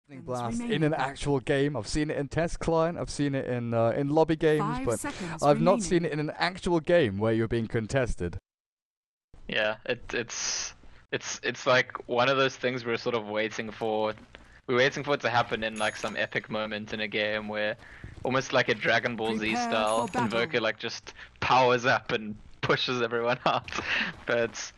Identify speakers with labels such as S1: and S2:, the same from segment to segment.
S1: Blast in an actual game. I've seen it in test client. I've seen it in lobby games, but I've not seen it in an actual game where you're being contested.
S2: Yeah, it's like one of those things we're sort of waiting for. We're waiting for it to happen in like some epic moment in a game where, almost like a Dragon Ball Z style, Invoker like just powers up and pushes everyone out. But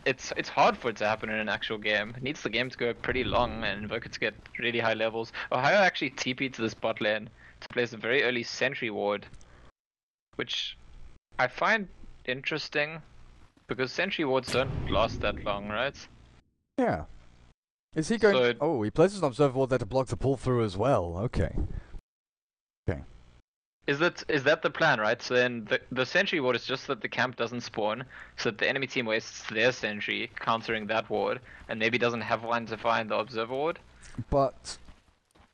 S2: it's hard for it to happen in an actual game. It needs the game to go pretty long and Invoker to get really high levels. Ohio actually TP'd to this bot lane to place a very early sentry ward, which I find interesting because sentry wards don't last that long, right?
S1: Yeah. Is he going?
S2: So,
S1: oh, he places an observer ward there to block the pull through as well. Okay. Okay.
S2: Is that the plan, right? So then the sentry ward is just that the camp doesn't spawn, so that the enemy team wastes their sentry countering that ward, and maybe doesn't have one to find the observer ward.
S1: But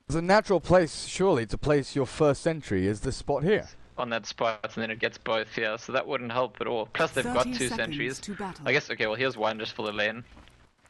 S1: the natural place, surely, to place your first sentry is this spot here.
S2: On that spot, and then it gets both here, so that wouldn't help at all. Plus they've got 2 sentries. I guess, okay, well here's one just for the lane.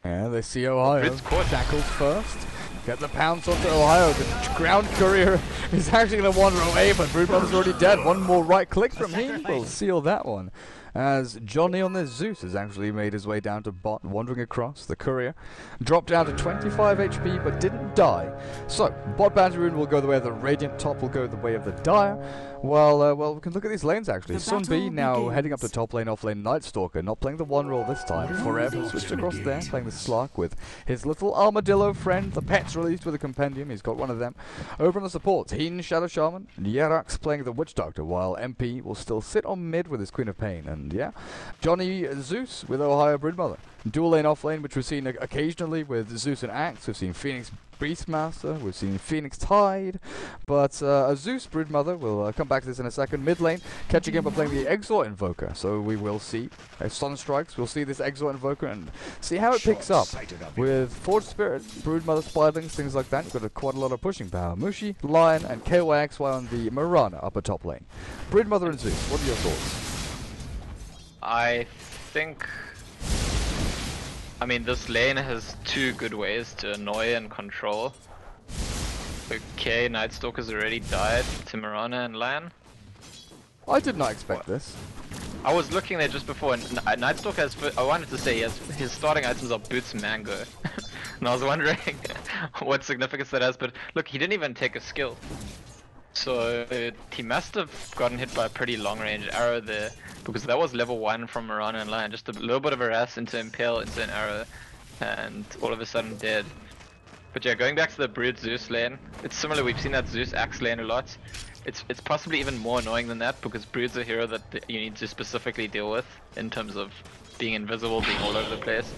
S1: Yeah, they see Ohio. Shackles first. Get the pounce onto Ohio. The ground courier is actually going to wander away, but Broodmother's already dead. One more right click from him will seal that one. As Johnny on this Zeus has actually made his way down to bot, wandering across. The courier dropped down to 25 HP, but didn't die. So, bot bounty rune will go the way of the Radiant, top will go the way of the Dire. Well, we can look at these lanes actually. Sun B now heading up to top lane, off lane Night Stalker, not playing the one role this time. Forever switched across there, playing the Slark with his little armadillo friend. The pet's released with a compendium, he's got one of them. Over on the supports, Heen, Shadow Shaman, Yerax playing the Witch Doctor, while MP will still sit on mid with his Queen of Pain. And yeah, Johnny Zeus with Ohio Broodmother. Dual lane off lane, which we've seen occasionally with Zeus and Axe. We've seen Phoenix Beastmaster, we've seen Phoenix Tide, but Zeus Broodmother, we'll come back to this in a second. Mid lane, catching him by playing the Exort Invoker, so we will see Sunstrikes, we'll see this Exort Invoker and see how it picks up. With Forged Spirit, Broodmother Spiderlings, things like that, you've got quite a lot of pushing power. Mushi, Lion, and KYXY on the Mirana upper top lane. Broodmother and Zeus, what are your thoughts?
S2: I think... I mean, this lane has 2 good ways to annoy and control. Okay, Night Stalker's already died to Mirana and Lan.
S1: I did not expect this.
S2: I was looking there just before, and Night Stalker has... I wanted to say his starting items are Boots and Mango. And I was wondering what significance that has, but look, he didn't even take a skill. So he must have gotten hit by a pretty long range arrow there, because that was level 1 from Mirana and Lion. Just a little bit of a harass into Impale into an arrow, and all of a sudden dead. But yeah, going back to the Brood Zeus lane, it's similar. We've seen that Zeus Axe lane a lot. It's possibly even more annoying than that, because Brood's a hero that you need to specifically deal with in terms of being invisible, being all over the place.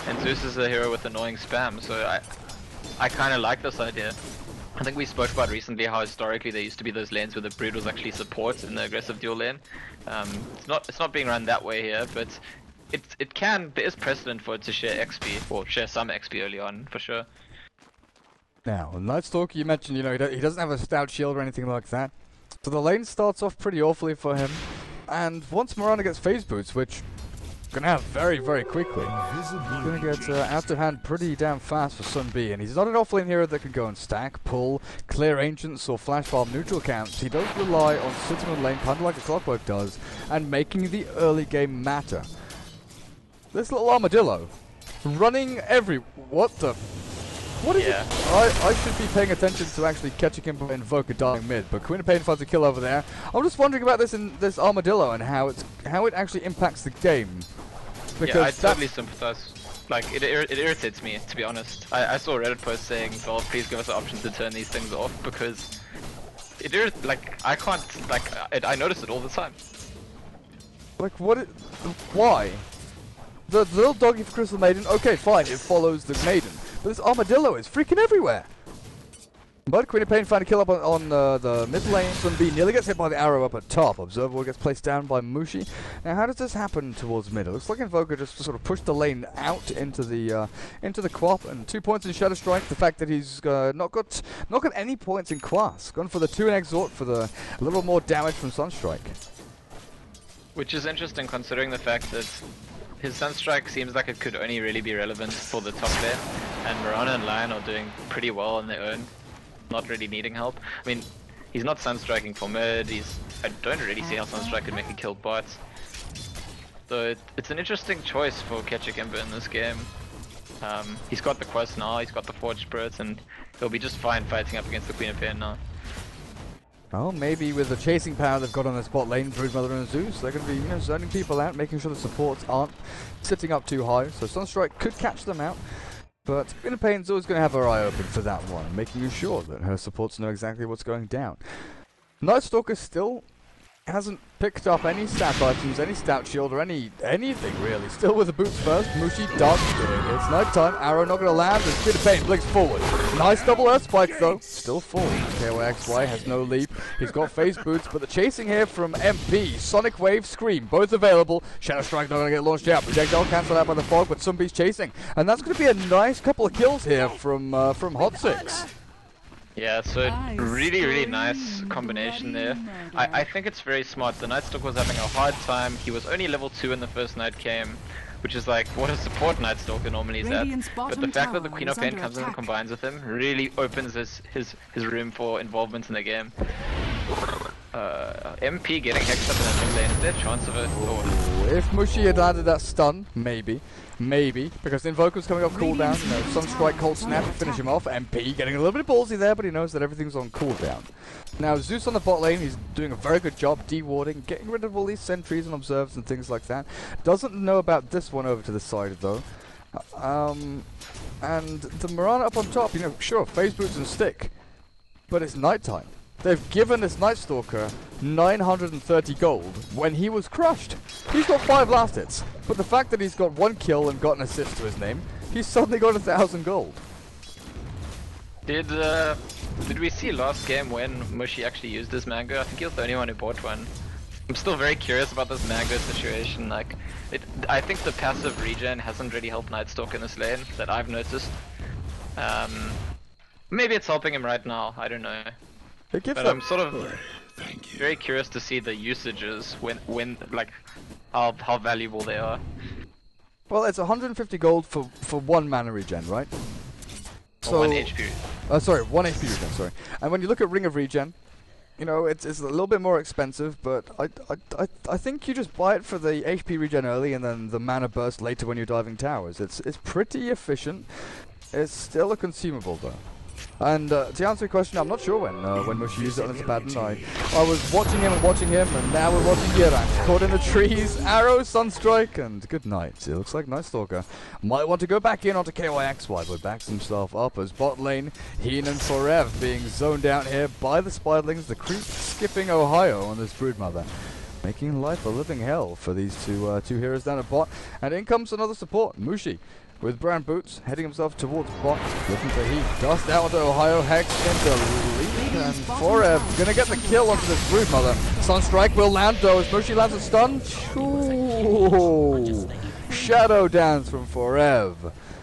S2: And Zeus is a hero with annoying spam, so I kind of like this idea. I think we spoke about recently how historically there used to be those lanes where the Brood was actually support in the aggressive dual lane. It's not being run that way here, but there is precedent for it to share XP, or share some XP early on, for sure.
S1: Now, Night Stalker, you mentioned, he doesn't have a stout shield or anything like that. So the lane starts off pretty awfully for him. And once Mirana gets phase boots, which gonna have very, very quickly, he's gonna get out of hand pretty damn fast for Sun B. And he's not an offlane hero that can go and stack, pull, clear ancients, or flash bomb neutral camps. He does rely on sitting on lane, kind of like the Clockwork does, and making the early game matter. This little armadillo running what the... What is it? I should be paying attention to actually catching him by Invoker dying mid, but Queen of Pain finds a kill over there. I'm just wondering about this armadillo and how it actually impacts the game. Because
S2: yeah, I totally sympathize. Like, it irritates me, to be honest. I saw a Reddit post saying, well, please give us an option to turn these things off, because I can't, I notice it all the time.
S1: Like, why? The little doggy for Crystal Maiden, okay, fine, it follows the Maiden. But this armadillo is freaking everywhere. But Queen of Pain found a kill up on the mid lane. Sun B nearly gets hit by the arrow up at top. Observer gets placed down by Mushi. Now, how does this happen towards mid? It looks like Invoker just sort of pushed the lane out into the Quap, and 2 points in Shadow Strike. The fact that he's not got any points in Quas. Gone for the 2 in Exort for the little more damage from Sunstrike.
S2: Which is interesting considering the fact that his Sunstrike seems like it could only really be relevant for the top lane, and Mirana and Lion are doing pretty well on their own, not really needing help. I mean, he's not Sunstriking for mid, I don't really see how Sunstrike could make a kill bots. So it's an interesting choice for Ketchikimba in this game. He's got the quest now, he's got the Forged Spirits, and he'll be just fine fighting up against the Queen of Pain now.
S1: Well, maybe with the chasing power they've got on their spot lane, Broodmother and Zeus, they're going to be, zoning people out, making sure the supports aren't sitting up too high. So Sunstrike could catch them out, but Queen of Pain's always going to have her eye open for that one, making sure that her supports know exactly what's going down. Night Stalker still hasn't picked up any stat items, any stat shield, or anything really. Still with the boots first. Mushi darts it. It's night time. Arrow not going to land. There's Queen of Pain blinks forward. Nice double earth spike though. Still falls. KYXY has no leap. He's got phase boots, but the chasing here from MP, Sonic Wave, Scream, both available. Shadow Strike not going to get launched out. Projectile cancelled out by the fog, but Sunbee's chasing, and that's going to be a nice couple of kills here from Hot Six.
S2: Yeah, so really nice combination there. I think it's very smart. The Night Stalker was having a hard time. He was only level 2 when the first night came, which is like what a support Night Stalker normally is at. But the fact that the Queen of Pain comes in and combines with him really opens his room for involvement in the game. MP getting hexed up in the mid lane, is there a chance of it? Oh.
S1: If Mushi had added that stun, maybe, because the Invoker's coming off cooldown, Sunstrike, Cold Snap to finish him off. MP getting a little bit ballsy there, but he knows that everything's on cooldown. Now Zeus on the bot lane, he's doing a very good job de-warding, getting rid of all these sentries and observes and things like that. Doesn't know about this one over to the side though. And the Mirana up on top, sure, phase boots and stick, but it's nighttime. They've given this Night Stalker 930 gold when he was crushed. He's got 5 last hits, but the fact that he's got 1 kill and got an assist to his name, he's suddenly got 1,000 gold.
S2: Did we see last game when Mushi actually used his mango? I think he was the only one who bought one. I'm still very curious about this mango situation. Like, I think the passive regen hasn't really helped Night Stalker in this lane that I've noticed. Maybe it's helping him right now. I don't know. But I'm sort of very curious to see the usages when like how valuable they are.
S1: Well, it's 150 gold for 1 mana regen, right?
S2: So 1 HP.
S1: Sorry, 1 HP regen. Sorry. And when you look at Ring of Regen, it's a little bit more expensive, but I think you just buy it for the HP regen early and then the mana burst later when you're diving towers. It's pretty efficient. It's still a consumable though. And to answer your question, I'm not sure when Mushi used it on his pattern. I was watching him, and now we're watching Yerax caught in the trees, arrow, sunstrike, and good night. It looks like Night Stalker might want to go back in onto KYXY, but backs himself up as bot lane. Heen and Forev being zoned out here by the Spiderlings, the creep skipping Ohio on this Broodmother, making life a living hell for these two heroes down at bot. And in comes another support, Mushi, with brown boots, heading himself towards bot, looking for heat. Dust out onto Ohio, Hex into lead, and Forev gonna get the kill onto this Broodmother. Sunstrike will land though as Mushi lands a stun. Ooh. Shadow dance from Forev.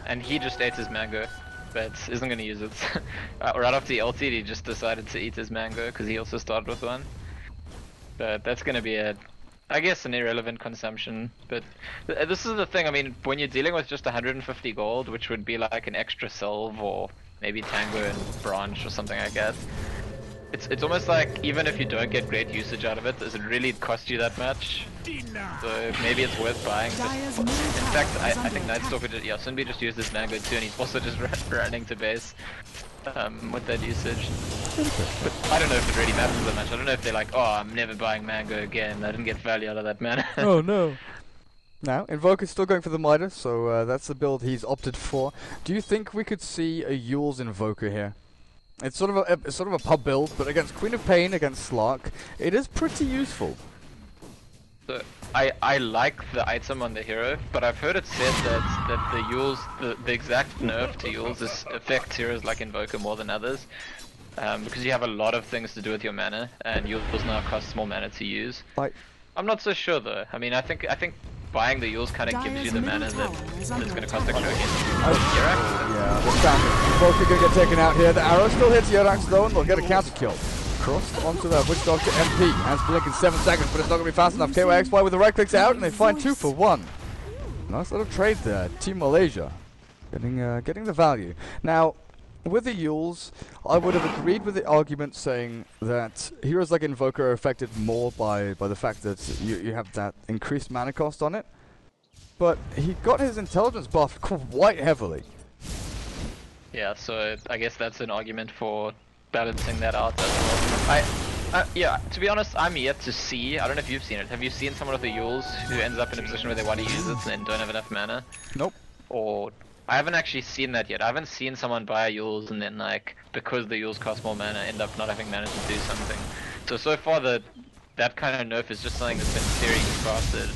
S2: And he just ate his mango, but isn't gonna use it. Right after the ulti, he just decided to eat his mango because he also started with one. But that's gonna be I guess an irrelevant consumption, but this is the thing. I mean, when you're dealing with just 150 gold, which would be like an extra Sylve or maybe Tango and Branch or something like that, it's almost like even if you don't get great usage out of it, does it really cost you that much? So maybe it's worth buying. In fact, I think Night Stalker Sunbee just used his mango too, and he's also just running to base with that usage. But I don't know if it really matters that much. I don't know if they're like, oh, I'm never buying mango again. I didn't get value out of that mana.
S1: Oh no. Now, Invoker's still going for the Midas, so that's the build he's opted for. Do you think we could see a Yule's Invoker here? It's sort of a pub build, but against Queen of Pain, against Slark, it is pretty useful.
S2: So I like the item on the hero, but I've heard it said that the Yule's the exact nerf to Yule's affects heroes like Invoker more than others. Because you have a lot of things to do with your mana, and Yule's now costs more mana to use. I'm not so sure though. I mean, I think buying the Yule's kind of gives you the mana that's going to cost extra again.
S1: Yeah, the standard. Both are going to get taken out here. The arrow still hits Yerax though, and they'll get a counter kill. Crossed onto the Witch Doctor MP. Hands blink in 7 seconds, but it's not going to be fast enough. KYXY with the right clicks out, and they find 2 for 1. Nice little trade there. Team Malaysia getting the value. Now, with the Yules, I would have agreed with the argument saying that heroes like Invoker are affected more by the fact that you have that increased mana cost on it. But he got his intelligence buff quite heavily.
S2: Yeah, so I guess that's an argument for balancing that out as well. Yeah, to be honest, I'm yet to see, I don't know if you've seen it, have you seen someone with the Yules who ends up in a position where they want to use it and then don't have enough mana?
S1: Nope. Or,
S2: I haven't actually seen that yet. I haven't seen someone buy a Yules and then like, because the Yules cost more mana, end up not having mana to do something. So far that kind of nerf is just something that's been theory crafted,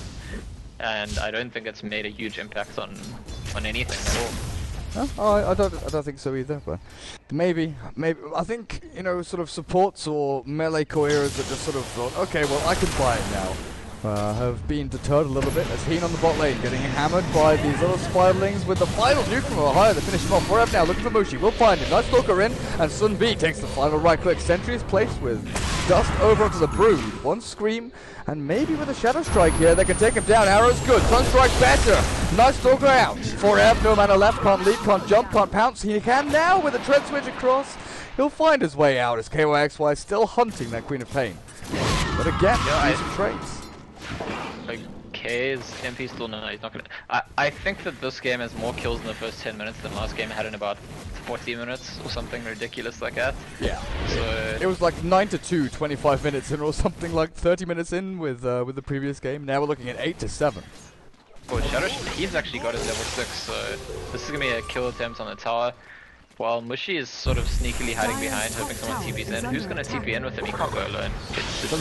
S2: and I don't think it's made a huge impact on anything at all.
S1: I don't think so either, but maybe I think, you know, sort of supports or melee core heroes that just sort of thought, okay, well I can buy it now, have been deterred a little bit as Heen on the bot lane getting hammered by these little spiderlings with the final nuke from Ohio to finish him off. We're up now looking for Mushi, we'll find him. Nice Stalker in, and Sun B takes the final right click. Sentry is placed with dust over onto the Brood. One scream, and maybe with a Shadow Strike here they can take him down. Arrow's good, Sunstrike better. Nice Stalker out. 4F, no mana left, can't lead, can't jump, can't pounce. He can now with a tread switch across. He'll find his way out as KYXY still hunting that Queen of Pain. But again, decent trades.
S2: Okay, is MP still? No, he's not gonna. I think that this game has more kills in the first 10 minutes than last game had in about 40 minutes or something ridiculous like that.
S1: Yeah.
S2: So
S1: it was like 9-2, 25 minutes in, or something like 30 minutes in with the previous game. Now we're looking at 8-7.
S2: Oh, Shadow, he's actually got his level 6, so this is gonna be a kill attempt on the tower. While Mushi is sort of sneakily hiding behind, hoping someone TP's in. Who's gonna TP in with him? He can't go alone. It's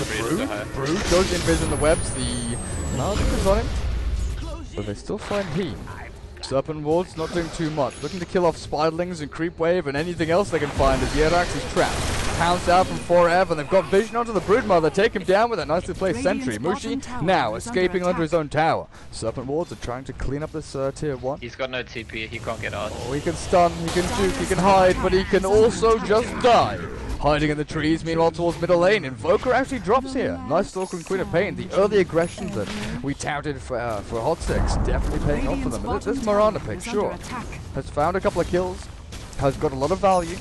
S1: Brood goes in the webs, the Maldic is on him. But they still find Heen. Serpent Ward's not doing too much. Looking to kill off Spiderlings and Creep Wave and anything else they can find as Yerax is trapped. Pounce out from 4F, and they've got vision onto the Broodmother. Take him down with a nicely placed sentry. Mushi now escaping under his own tower. Serpent Wards are trying to clean up this tier 1.
S2: He's got no TP, he can't get out.
S1: Oh, he can stun, he can juke, he can hide, but he can also just die. Hiding in the trees, meanwhile towards middle lane. Invoker actually drops here. Nice Stalker and Queen of Pain. The early aggression that we touted for Hot 6 definitely paying off for them. This Miranda pick, sure, has found a couple of kills, has got a lot of value,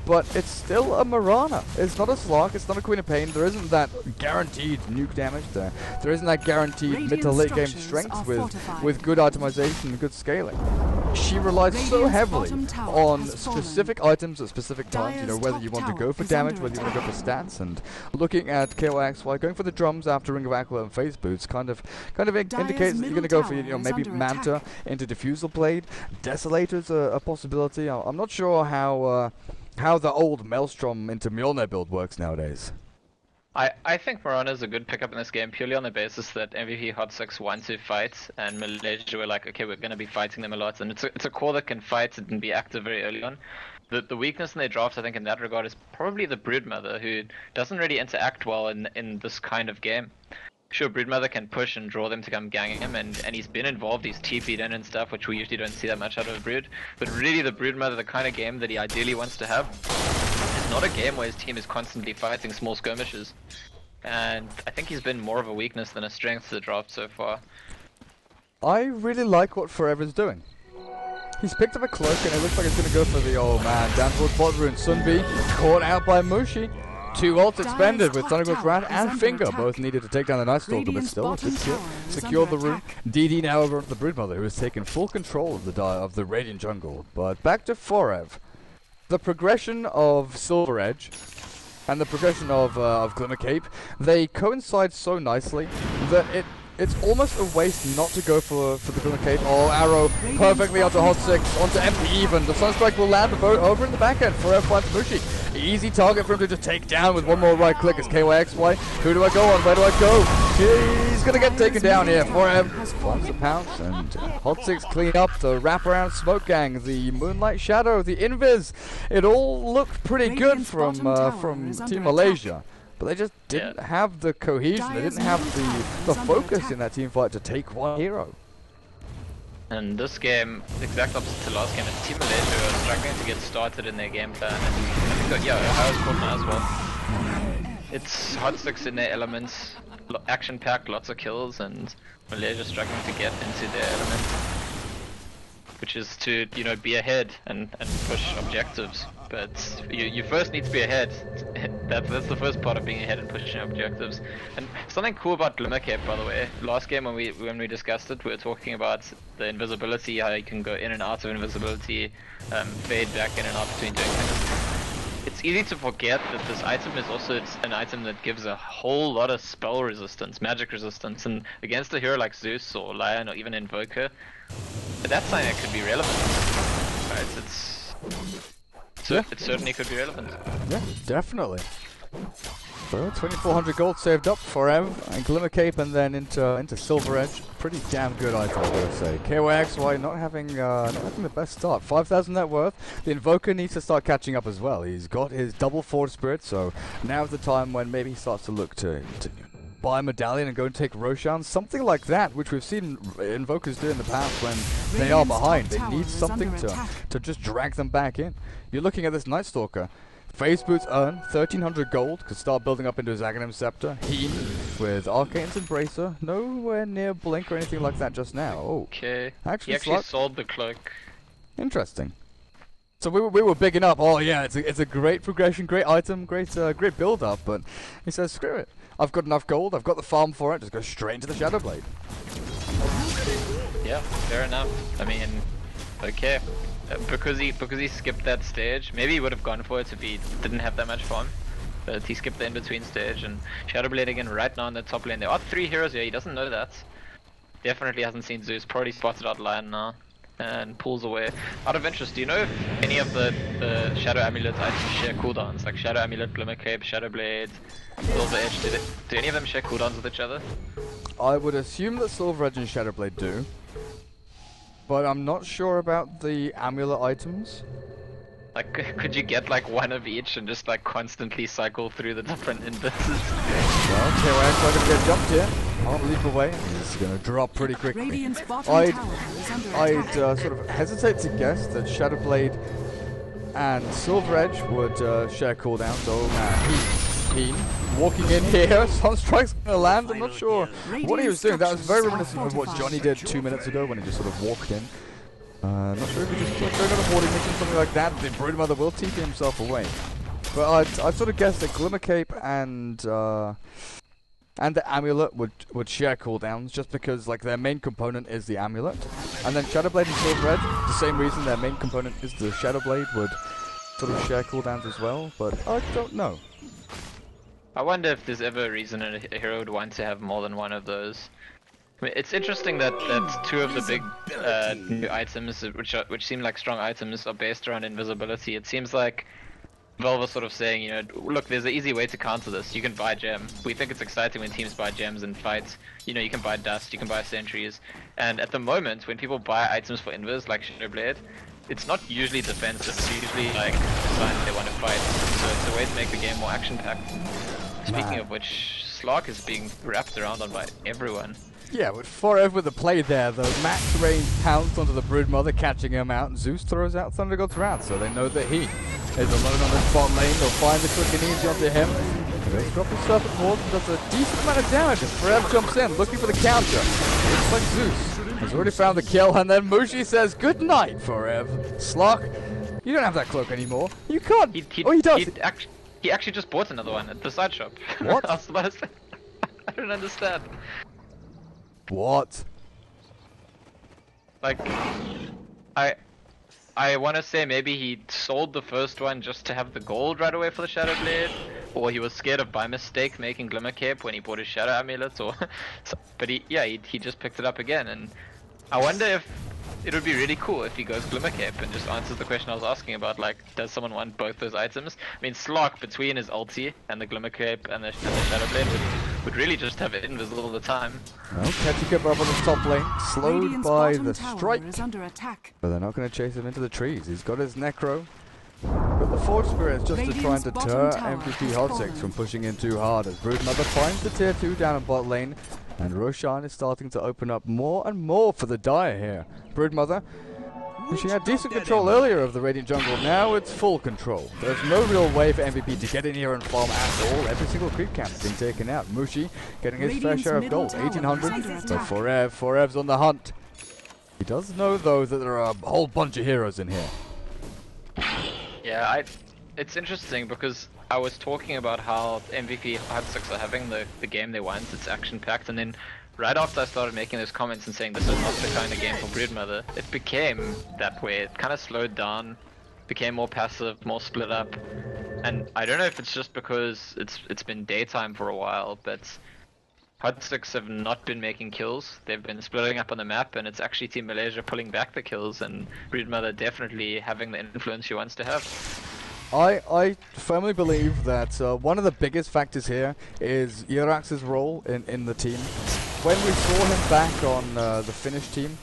S1: but it's still a Mirana. It's not a Slark, it's not a Queen of Pain. There isn't that guaranteed nuke damage there. There isn't that guaranteed mid to late game strength with good itemization and good scaling. She relies so heavily on specific items at specific times, you know, whether you want to go for damage, whether you want to go for stats, and looking at KYXY, going for the drums after Ring of Aquila and Phase Boots kind of indicates that you're going to go for, you know, maybe Manta into Diffusal Blade. Desolator's a possibility. I'm not sure how the old Maelstrom into Mjolnir build works nowadays.
S2: I think Mirana is a good pickup in this game purely on the basis that MVP Hot 6 want to fight, and Malaysia were like, okay, we're going to be fighting them a lot, and it's a core that can fight and be active very early on. The weakness in their draft, I think, in that regard is probably the Broodmother, who doesn't really interact well in this kind of game. Sure, Broodmother can push and draw them to come gang him, and he's been involved, he's TP'd in and stuff, which we usually don't see that much out of a Brood. But really, the Broodmother, the kind of game that he ideally wants to have, is not a game where his team is constantly fighting small skirmishes. And I think he's been more of a weakness than a strength to the draft so far.
S1: I really like what Forever's doing. He's picked up a cloak, and it looks like it's going to go for the old man. Down towards bot rune, Sunbi, caught out by Mushi. 2 ults expended with Thunderbolt's Wrath and Finger, both needed to take down the Night Stalker, but still a good kill. Secure the rune. DD now over to the Broodmother, who has taken full control of the Radiant jungle. But back to Forev. The progression of Silver Edge and the progression of Glimmer Cape, they coincide so nicely that it's almost a waste not to go for the Glimmer Cape. Oh, Arrow perfectly onto Hot 6, onto MP even. The Sunstrike will land over in the back end for F1 Mushi. Easy target for him to just take down with one more right click as KYXY. Who do I go on? Where do I go? He's going to get taken down here. 4M finds the pounce, and Hot 6 clean up the wraparound smoke gang, the Moonlight Shadow, the Invis. It all looked pretty good from Team Malaysia. But they just didn't have the cohesion, they didn't have the focus in that team fight to take one hero.
S2: And this game, exact opposite to last game, is Team Malaysia are struggling to get started in their game plan. And I think that, Ohio's caught now as well. It's Hot 6 in their elements. action-packed, lots of kills, and Malaysia struggling to get into their element, which is to, you know, be ahead and push objectives. But you first need to be ahead. That's the first part of being ahead and pushing objectives. And something cool about Glimmer Cape, by the way, last game when we discussed it, we were talking about the invisibility, how you can go in and out of invisibility, fade back in and out between doing things. It's easy to forget that this item is also an item that gives a whole lot of spell resistance, magic resistance, and against a hero like Zeus or Lion or even Invoker, that's something that could be relevant. Right? It certainly could be relevant.
S1: Yeah, definitely. So 2,400 gold saved up for Ev and Glimmer Cape, and then into Silver Edge. Pretty damn good item, I gotta say. KYXY not having the best start. 5,000 net worth. The Invoker needs to start catching up as well. He's got his double Forge Spirit, so now's the time when maybe he starts to look to buy a medallion and go and take Roshan, something like that, which we've seen Invokers do in the past when they are behind. They need something to just drag them back in. You're looking at this Night Stalker. Phase Boots earn 1,300 gold, could start building up into his Aghanim Scepter. He, with Arcane's Embracer, nowhere near Blink or anything like that just now. Oh,
S2: okay. He actually sold the cloak.
S1: Interesting. So we were bigging up. Oh yeah, it's a great progression, great item, great build up. But he says, screw it. I've got enough gold. I've got the farm for it. Just go straight into the Shadow Blade.
S2: Yeah, fair enough. I mean, okay. Because he skipped that stage, maybe he would have gone for it if he didn't have that much farm. But he skipped the in-between stage, and Shadowblade again right now in the top lane. There are 3 heroes here, he doesn't know that. Definitely hasn't seen Zeus, probably spotted out Lion now, and pulls away. Out of interest, do you know if any of the Shadow Amulet items share cooldowns? Like Shadow Amulet, Glimmer Cape, Shadowblade, Silver Edge, do any of them share cooldowns with each other?
S1: I would assume that Silver Edge and Shadowblade do. But I'm not sure about the amulet items.
S2: Like, could you get like one of each and just like constantly cycle through the different inverses?
S1: Well, KYX are gonna get jumped here. Can't leap away. He's gonna drop pretty quickly. I'd sort of hesitate to guess that Shadowblade and Silver Edge would share cooldowns. Oh man, He walking in here, Sunstrike's gonna land. I'm not sure what he was doing. That was very reminiscent of what Johnny did 2 minutes ago when he just sort of walked in. Not sure if he just clicked another hoarding mission, something like that. The Broodmother will TP himself away. But I'd sort of guess that Glimmer Cape and the Amulet would share cooldowns, just because like their main component is the Amulet, and then Shadowblade and Silver Edge, the same reason their main component is the Shadowblade, would sort of share cooldowns as well. But I don't know.
S2: I wonder if there's ever a reason a hero would want to have more than one of those. I mean, it's interesting that 2 of the big new items, which seem like strong items, are based around invisibility. It seems like Valve is sort of saying, you know, look, there's an easy way to counter this. You can buy gem. We think it's exciting when teams buy gems and fights. You know, you can buy dust, you can buy sentries. And at the moment, when people buy items for invis like Shadowblade, it's not usually defensive. It's usually like a sign they want to fight. So it's a way to make the game more action-packed. Speaking of which, Slark is being wrapped around on by everyone.
S1: Yeah, with forever the play there, though. Max range pounced onto the Broodmother, catching him out, and Zeus throws out Thunder God's Wrath, so they know that he is alone on the spot lane. They'll find the quick and easy onto him. They drop the Serpent Ward and does a decent amount of damage as Forever jumps in, looking for the counter. Looks like Zeus has already found the kill, and then Mushi says, good night, Forever. Slark, you don't have that cloak anymore. You can't. Oh, he does.
S2: He actually just bought another one at the side shop.
S1: What?
S2: I was about to say, I don't understand.
S1: What?
S2: Like, I want to say maybe he sold the first one just to have the gold right away for the Shadow Blade, or he was scared of by mistake making Glimmer Cape when he bought his Shadow Amulet, or but he just picked it up again, and I wonder if it would be really cool if he goes Glimmer Cape and just answers the question I was asking about, like, does someone want both those items? I mean, Slark, between his ulti and the Glimmer Cape and the Shadow Blade, would really just have it invisible all the time.
S1: Well, catching up on the top lane, slowed by the strike,
S3: under attack.
S1: But they're not going to chase him into the trees. He's got his Necro, but the Forge Spirit is just to try and deter MVP Hot6 from pushing in too hard, as Broodmother finds the tier 2 down in bot lane, and Roshan is starting to open up more and more for the Dire here. Broodmother She had decent control earlier of the Radiant jungle, now it's full control. There's no real way for MVP to get in here and farm at all. Every single creep camp is being taken out. Mushi getting his fair share of gold, 1800, but Forev's on the hunt. He does know though that there are a whole bunch of heroes in here.
S2: Yeah, it's interesting because I was talking about how MVP Hard 6 are having the game they want, it's action packed, and then right after I started making those comments and saying this is not the kind of game for Broodmother, it became that way. It kind of slowed down, became more passive, more split up, and I don't know if it's just because it's been daytime for a while, but Hard 6 have not been making kills. They've been splitting up on the map, and it's actually Team Malaysia pulling back the kills, and Broodmother definitely having the influence she wants to have.
S1: I firmly believe that one of the biggest factors here is Yerax's role in the team. When we saw him back on the Finnish team,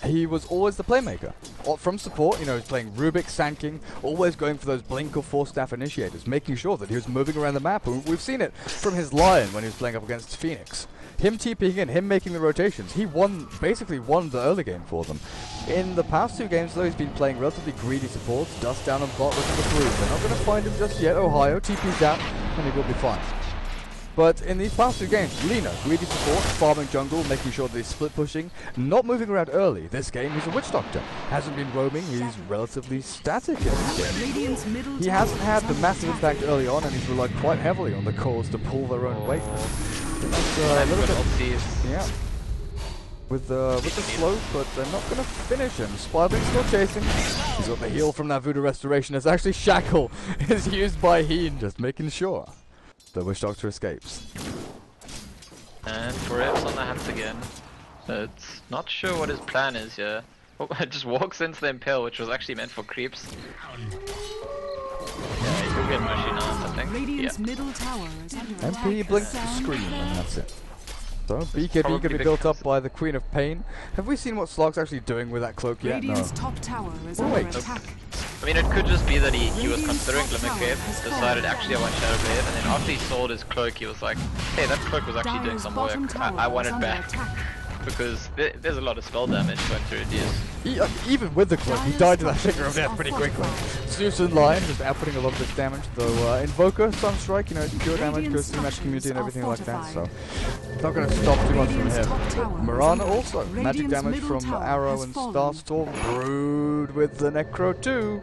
S1: he was always the playmaker. From support, you know, he's playing Rubik, Sand always going for those Blink or Force Staff initiators, making sure that he was moving around the map. And we've seen it from his Lion when he was playing up against Phoenix. Him TPing in, him making the rotations, he basically won the early game for them. In the past 2 games though, he's been playing relatively greedy supports, dust down on bot looking for through. They're not going to find him just yet. Ohio TP's out, and he will be fine. But in these past 2 games, Lina, greedy support, farming jungle, making sure that he's split pushing, not moving around early. This game, he's a Witch Doctor. Hasn't been roaming, he's relatively static in this game. He hasn't had the massive impact early on, and he's relied quite heavily on the cores to pull their own weight. That's a little bit, yeah. With the slope, but they're not going to finish him. Spidling's still chasing. He's got the heal from that Voodoo Restoration. It's actually Shackle is used by Heen, just making sure the Witch Doctor escapes.
S2: And Forev's on the hunt again. It's not sure what his plan is here. Oh, it just walks into the Impale, which was actually meant for creeps. Yeah, he could get Mushy now, I think.
S3: Radiant's middle tower is
S1: MP blinks to scream, and that's it. So BKB going to be built up by the Queen of Pain. Have we seen what Slog's actually doing with that cloak yet?
S3: Radiant's
S1: No.
S3: top tower is under attack.
S2: I mean, it could just be that he was considering Glimmercave, decided actually I want Shadowblade, and then after he sold his cloak, he was like, hey, that cloak was actually doing some work. I want it back. Because there's a lot of spell damage going through DS.
S1: Even with the cloak, he died to that Finger of Death pretty quickly. Zeus and Lion just outputting a lot of this damage, though Invoker, Sunstrike, you know, pure damage goes through match community and everything like that, so it's not going to stop too much from him. Mirana also, magic damage from Arrow and Starstorm, Brood with the Necro too.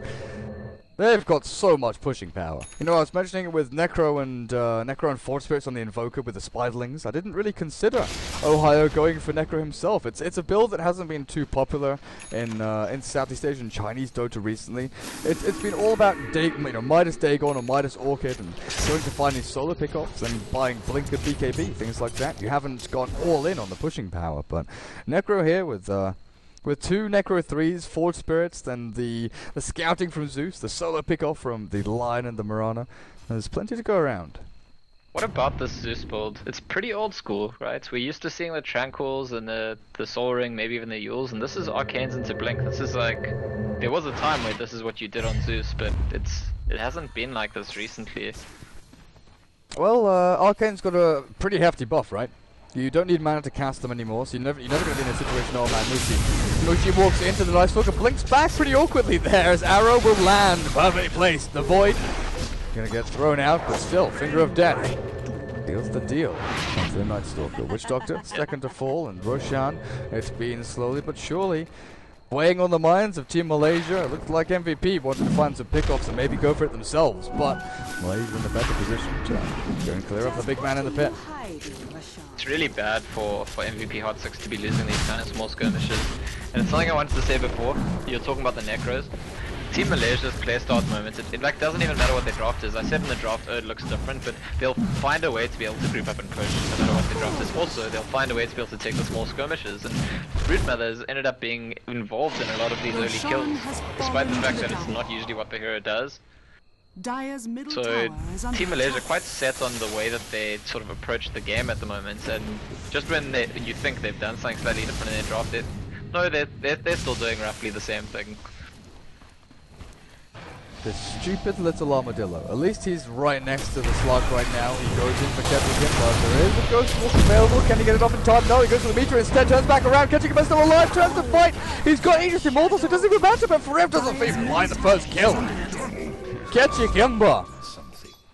S1: They've got so much pushing power. You know, I was mentioning it with Necro and Force Spirits on the Invoker with the Spiderlings. I didn't really consider Ohio going for Necro himself. It's a build that hasn't been too popular in Southeast Asian Chinese Dota recently. It's been all about Midas Dagon or Midas Orchid and going to find these solo pickoffs and buying Blink and BKB, things like that. You haven't gone all in on the pushing power, but Necro here with 2 Necro 3s, Forge Spirits, then the scouting from Zeus, the solo pickoff from the Lion and the Mirana. There's plenty to go around.
S2: What about this Zeus build? It's pretty old school, right? We're used to seeing the Tranquils and the Soul Ring, maybe even the Yules, and this is Arcanes into Blink. This is like, there was a time where this is what you did on Zeus, but it hasn't been like this recently.
S1: Well, Arcane's got a pretty hefty buff, right? You don't need mana to cast them anymore, so you're never going to be in a situation, oh man, Mushi walks into the Night Stalker, blinks back pretty awkwardly there as Arrow will land, perfectly placed. The Void, going to get thrown out, but still, Finger of Death deals the deal onto the Night Stalker. Witch Doctor, second to fall, and Roshan, it's been slowly but surely weighing on the minds of Team Malaysia. It looks like MVP wanted to find some pickoffs and maybe go for it themselves, but Malaysia's in a better position to go and clear up the big man in the pit.
S2: It's really bad for MVP Hot 6 to be losing these kind of small skirmishes. And it's something I wanted to say before. You're talking about the Necros. Team Malaysia's playstyle moment, it like doesn't even matter what their draft is. I said in the draft, it looks different, but they'll find a way to be able to group up and push no matter what their draft is. Also, they'll find a way to be able to take the small skirmishes. And Broodmother has ended up being involved in a lot of these early kills, despite the fact that it's not usually what the hero does. So Team Malaysia quite set on the way that they sort of approach the game at the moment, and just when you think they've done something slightly different in their draft, they're still doing roughly the same thing.
S1: This stupid little armadillo. At least he's right next to the slug right now. He goes in for catching him, but there is a ghost wolf available. Can he get it off in time? No, he goes for the meter instead, turns back around, catching him still alive, turns to fight. He's got Aegis Immortal, so it doesn't even matter, but Forever doesn't find the first kill. Catching Kimber.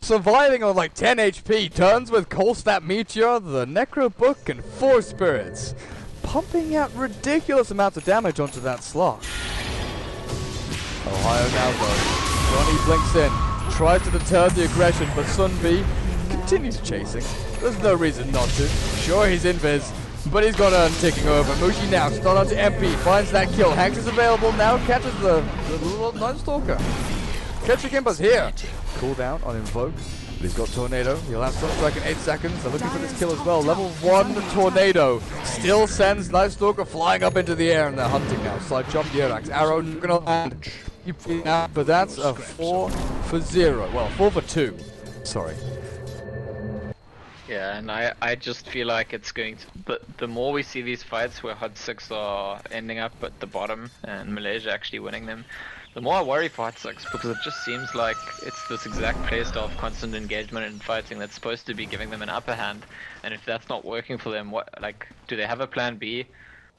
S1: Surviving on like 10 HP, turns with Cold Meteor, the Necro Book, and 4 Spirits. Pumping out ridiculous amounts of damage onto that slot. Ohio now goes. Johnny blinks in, tries to deter the aggression, but Sunbi continues chasing. There's no reason not to. Sure, he's invis, but he's got Urn taking over. Mushi now, stun onto MP, finds that kill. Hanks is available, now catches the little Night Stalker. Catching Kimber's here. Cooldown on Invoke, but he's got Tornado. He'll have Sunstrike in 8 seconds. They're looking for this kill as well. Level 1 Tornado still sends Night Stalker flying up into the air, and they're hunting now. Slide chop Yerax. Arrow gonna land. But that's a 4 for 0. Well, 4 for 2. Sorry.
S2: Yeah, and I just feel like it's going to... But the more we see these fights where Hot 6 are ending up at the bottom and Malaysia actually winning them, the more I worry for Hot 6, because it just seems like it's this exact playstyle of constant engagement and fighting that's supposed to be giving them an upper hand. And if that's not working for them, what, like, do they have a plan B?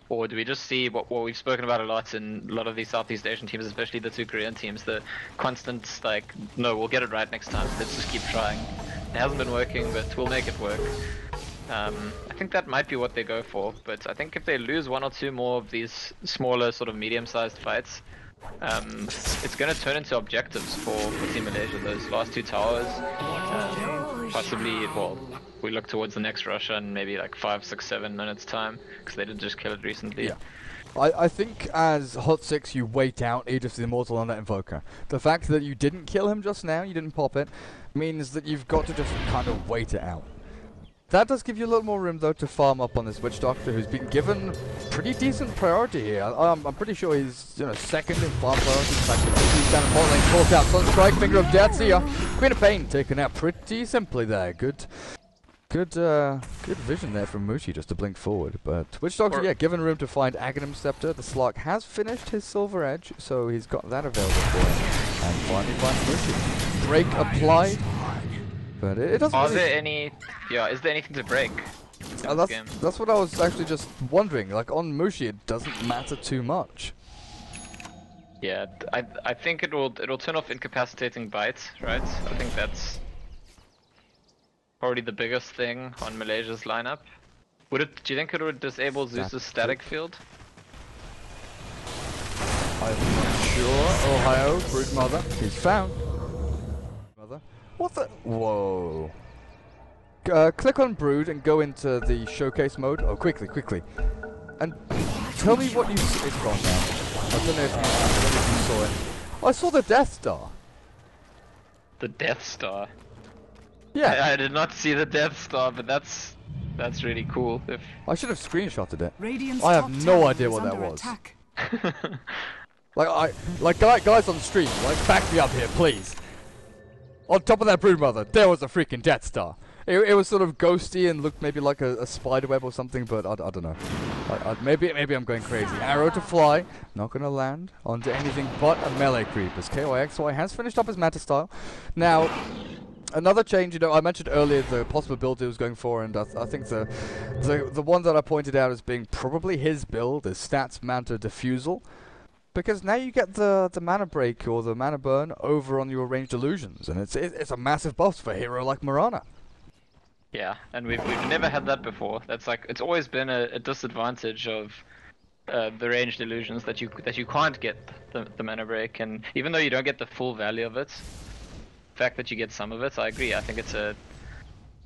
S2: Or do we just see what we've spoken about a lot in a lot of these Southeast Asian teams, especially the 2 Korean teams, the constant, like, no, we'll get it right next time, let's just keep trying. It hasn't been working, but we'll make it work. I think that might be what they go for, but I think if they lose 1 or 2 more of these smaller, sort of medium-sized fights, it's going to turn into objectives for Team Malaysia, those last 2 towers. Possibly, well, we look towards the next Russia in maybe like 5, 6, 7 minutes time, because they did just kill it recently.
S1: Yeah. I think as Hot 6 you wait out Aegis the Immortal on that Invoker. The fact that you didn't kill him just now, you didn't pop it, means that you've got to just kind of wait it out. That does give you a little more room though to farm up on this Witch Doctor, who's been given pretty decent priority here. I'm pretty sure he's second in farm priority. In fact, he's down in bot lane, calls out Sunstrike, Finger of Death, see ya. Queen of Pain taken out pretty simply there. Good vision there from Mushi just to blink forward. But Witch Doctor, yeah, given room to find Aghanim Scepter. The Slark has finished his Silver Edge, so he's got that available for him. And finally finds Mushi. Break applied. But it doesn't
S2: Are there any... Yeah, is there anything to break?
S1: That's what I was actually just wondering. Like, on Mushi, it doesn't matter too much.
S2: Yeah, I think it'll turn off incapacitating bites, right? I think that's probably the biggest thing on Malaysia's lineup. Do you think it would disable Zeus's static field?
S1: I'm not sure. Ohio, Brood Mother, he's found. What the? Whoa. Click on Brood and go into the showcase mode. Oh, quickly. And tell me what you see. It's gone now. I don't know if you saw it. Oh, I saw the Death Star.
S2: The Death Star?
S1: Yeah.
S2: I did not see the Death Star, but that's really cool.
S1: I should have screenshotted it.
S3: Radiant's
S1: I have no idea what that was. Guys on stream, like, back me up here, please. On top of that Brood Mother, there was a freaking Death Star. It was sort of ghosty and looked maybe like a spider web or something, but I don't know. Maybe I'm going crazy. Arrow to fly, not gonna land onto anything but a melee creep, as KYXY has finished up his Manta style. Now, another change, I mentioned earlier the possible build he was going for, and I think the one that I pointed out as being probably his build is Stats Manta Diffusal. Because now you get the mana break or the mana burn over on your ranged illusions, and it's a massive buff for a hero like Mirana.
S2: Yeah, and we've never had that before. That's like, it's always been a disadvantage of the ranged illusions that you can't get the mana break, and even though you don't get the full value of it, the fact that you get some of it, I agree. I think it's a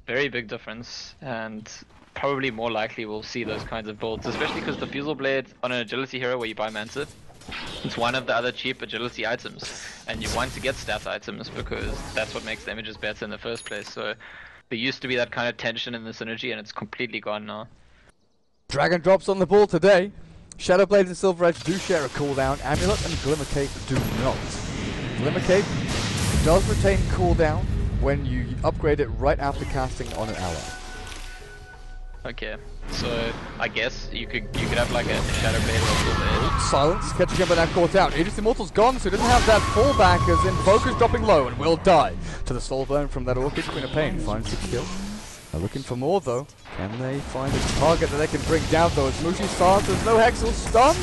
S2: very big difference, and probably more likely we'll see those kinds of builds, especially because the Fusel Blade on an agility hero where you buy Manta, it's one of the other cheap agility items, and you want to get stat items because that's what makes the images better in the first place. So there used to be that kind of tension in the synergy, and it's completely gone now.
S1: Dragon drops on the ball today. Shadowblade and Silver Edge do share a cooldown. Amulet and Glimmer Cape do not. Glimmer Cape does retain cooldown when you upgrade it right after casting on an ally.
S2: Okay. So I guess you could have like a Shadow Blade or Silver Edge.
S1: Silence, catching him but now caught out. Aegis Immortal's gone, so he doesn't have that fallback as Invoker's dropping low and will die to the soul burn from that Orchid. Queen of Pain finds the kill. They're looking for more though. Can they find a target that they can bring down though? As Mushi starts, there's no Hexel stun.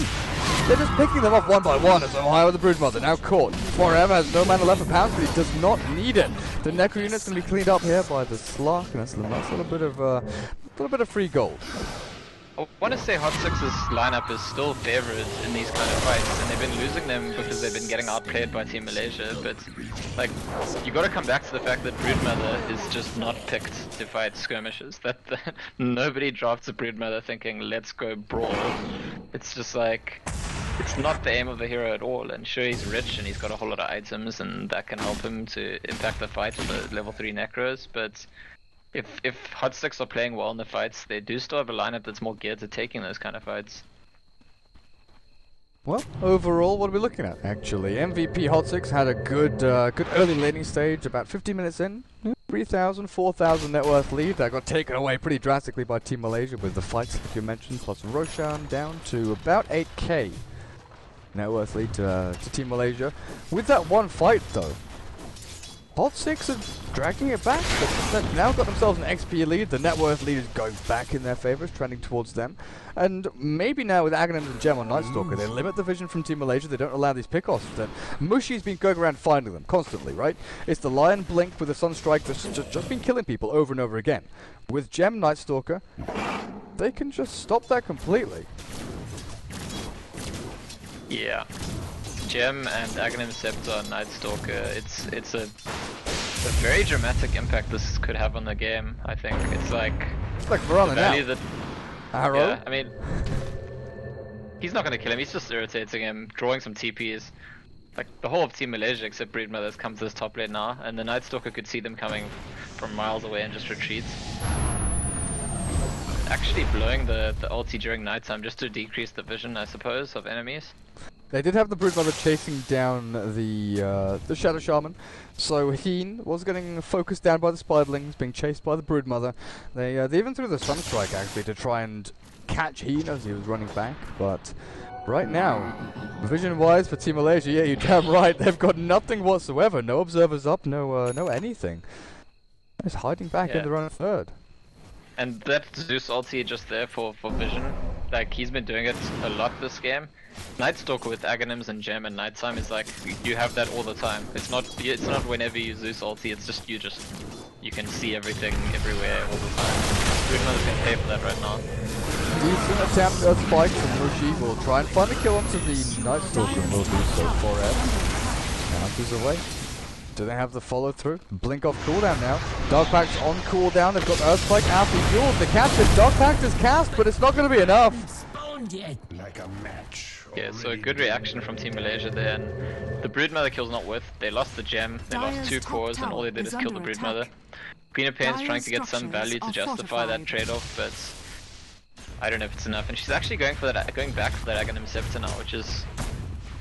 S1: They're just picking them off one by one as Ohio the Broodmother now caught. Forever has no mana left for Pounce, but he does not need it. The Necro unit's going to be cleaned up here by the Slark, and that's a nice little bit of free gold.
S2: I want to say Hot Six's lineup is still favored in these kind of fights, and they've been losing them because they've been getting outplayed by Team Malaysia. But like, you got to come back to the fact that Broodmother is just not picked to fight skirmishes. That nobody drafts a Broodmother thinking let's go brawl. It's just like, it's not the aim of the hero at all. And sure, he's rich and he's got a whole lot of items, and that can help him to impact the fight with the level 3 Necros, but if Hot Six are playing well in the fights, they do still have a lineup that's more geared to taking those kind of fights.
S1: Well, overall, what are we looking at, actually? MVP Hot Six had a good early laning stage, about 50 minutes in. 3,000, 4,000 net worth lead. That got taken away pretty drastically by Team Malaysia with the fights, like you mentioned, plus Roshan down to about 8k net worth lead to Team Malaysia. With that one fight, though, Hot Six are dragging it back. They've now got themselves an XP lead. The net worth lead is going back in their favor, trending towards them. And maybe now with Aghanims and Gem on Night Stalker, they limit the vision from Team Malaysia. They don't allow these pickoffs. Then Mushi's been going around finding them constantly, right? It's the Lion Blink with the Sunstrike that's just been killing people over and over again. With Gem Night Stalker, they can just stop that completely.
S2: Yeah. Gem and Aghanim Scepter Night Stalker, it's a very dramatic impact this could have on the game. I think it's like
S1: Verona now.
S2: That,
S1: Arrow?
S2: yeah, I mean, he's not gonna kill him. He's just irritating him, drawing some TPs. Like the whole of Team Malaysia except Broodmother has come to this top lane now, and the Night Stalker could see them coming from miles away and just retreats. Actually blowing the ulti during nighttime just to decrease the vision, I suppose, of enemies.
S1: They did have the Broodmother chasing down the Shadow Shaman, so Heen was getting focused down by the Spiderlings, being chased by the Broodmother. They even threw the Sunstrike actually to try and catch Heen as he was running back, but right now, vision-wise for Team Malaysia, yeah, you're damn right, they've got nothing whatsoever. No observers up, no anything. They're just hiding back in their own third. And
S2: that Zeus ulti just there for vision, like he's been doing it a lot this game. Night Stalker with Aghanims and Gem and Nighttime is like, you have that all the time. It's not whenever you Zeus ulti, it's just you can see everything everywhere all the time. Broodmother can pay for that right now.
S1: Decent attempt at spike from Mushi. Will try and find a kill onto the Night Stalker and will do so forever. Bounces away. Do they have the follow through? Blink off cooldown now. Dark Pact's on cooldown. They've got Earthspike out the fuel. The capture. Dark Pact is cast, but it's not going to be enough.
S4: Like a match.
S2: Yeah, so a good reaction from Team Malaysia there. And the Broodmother kill's not worth. They lost the gem. They lost 2 cores, and all they did is kill the Broodmother. Queen of Pain's trying to get some value to justify that trade-off, but I don't know if it's enough. And she's actually going back for that Aghanim Scepter now, which is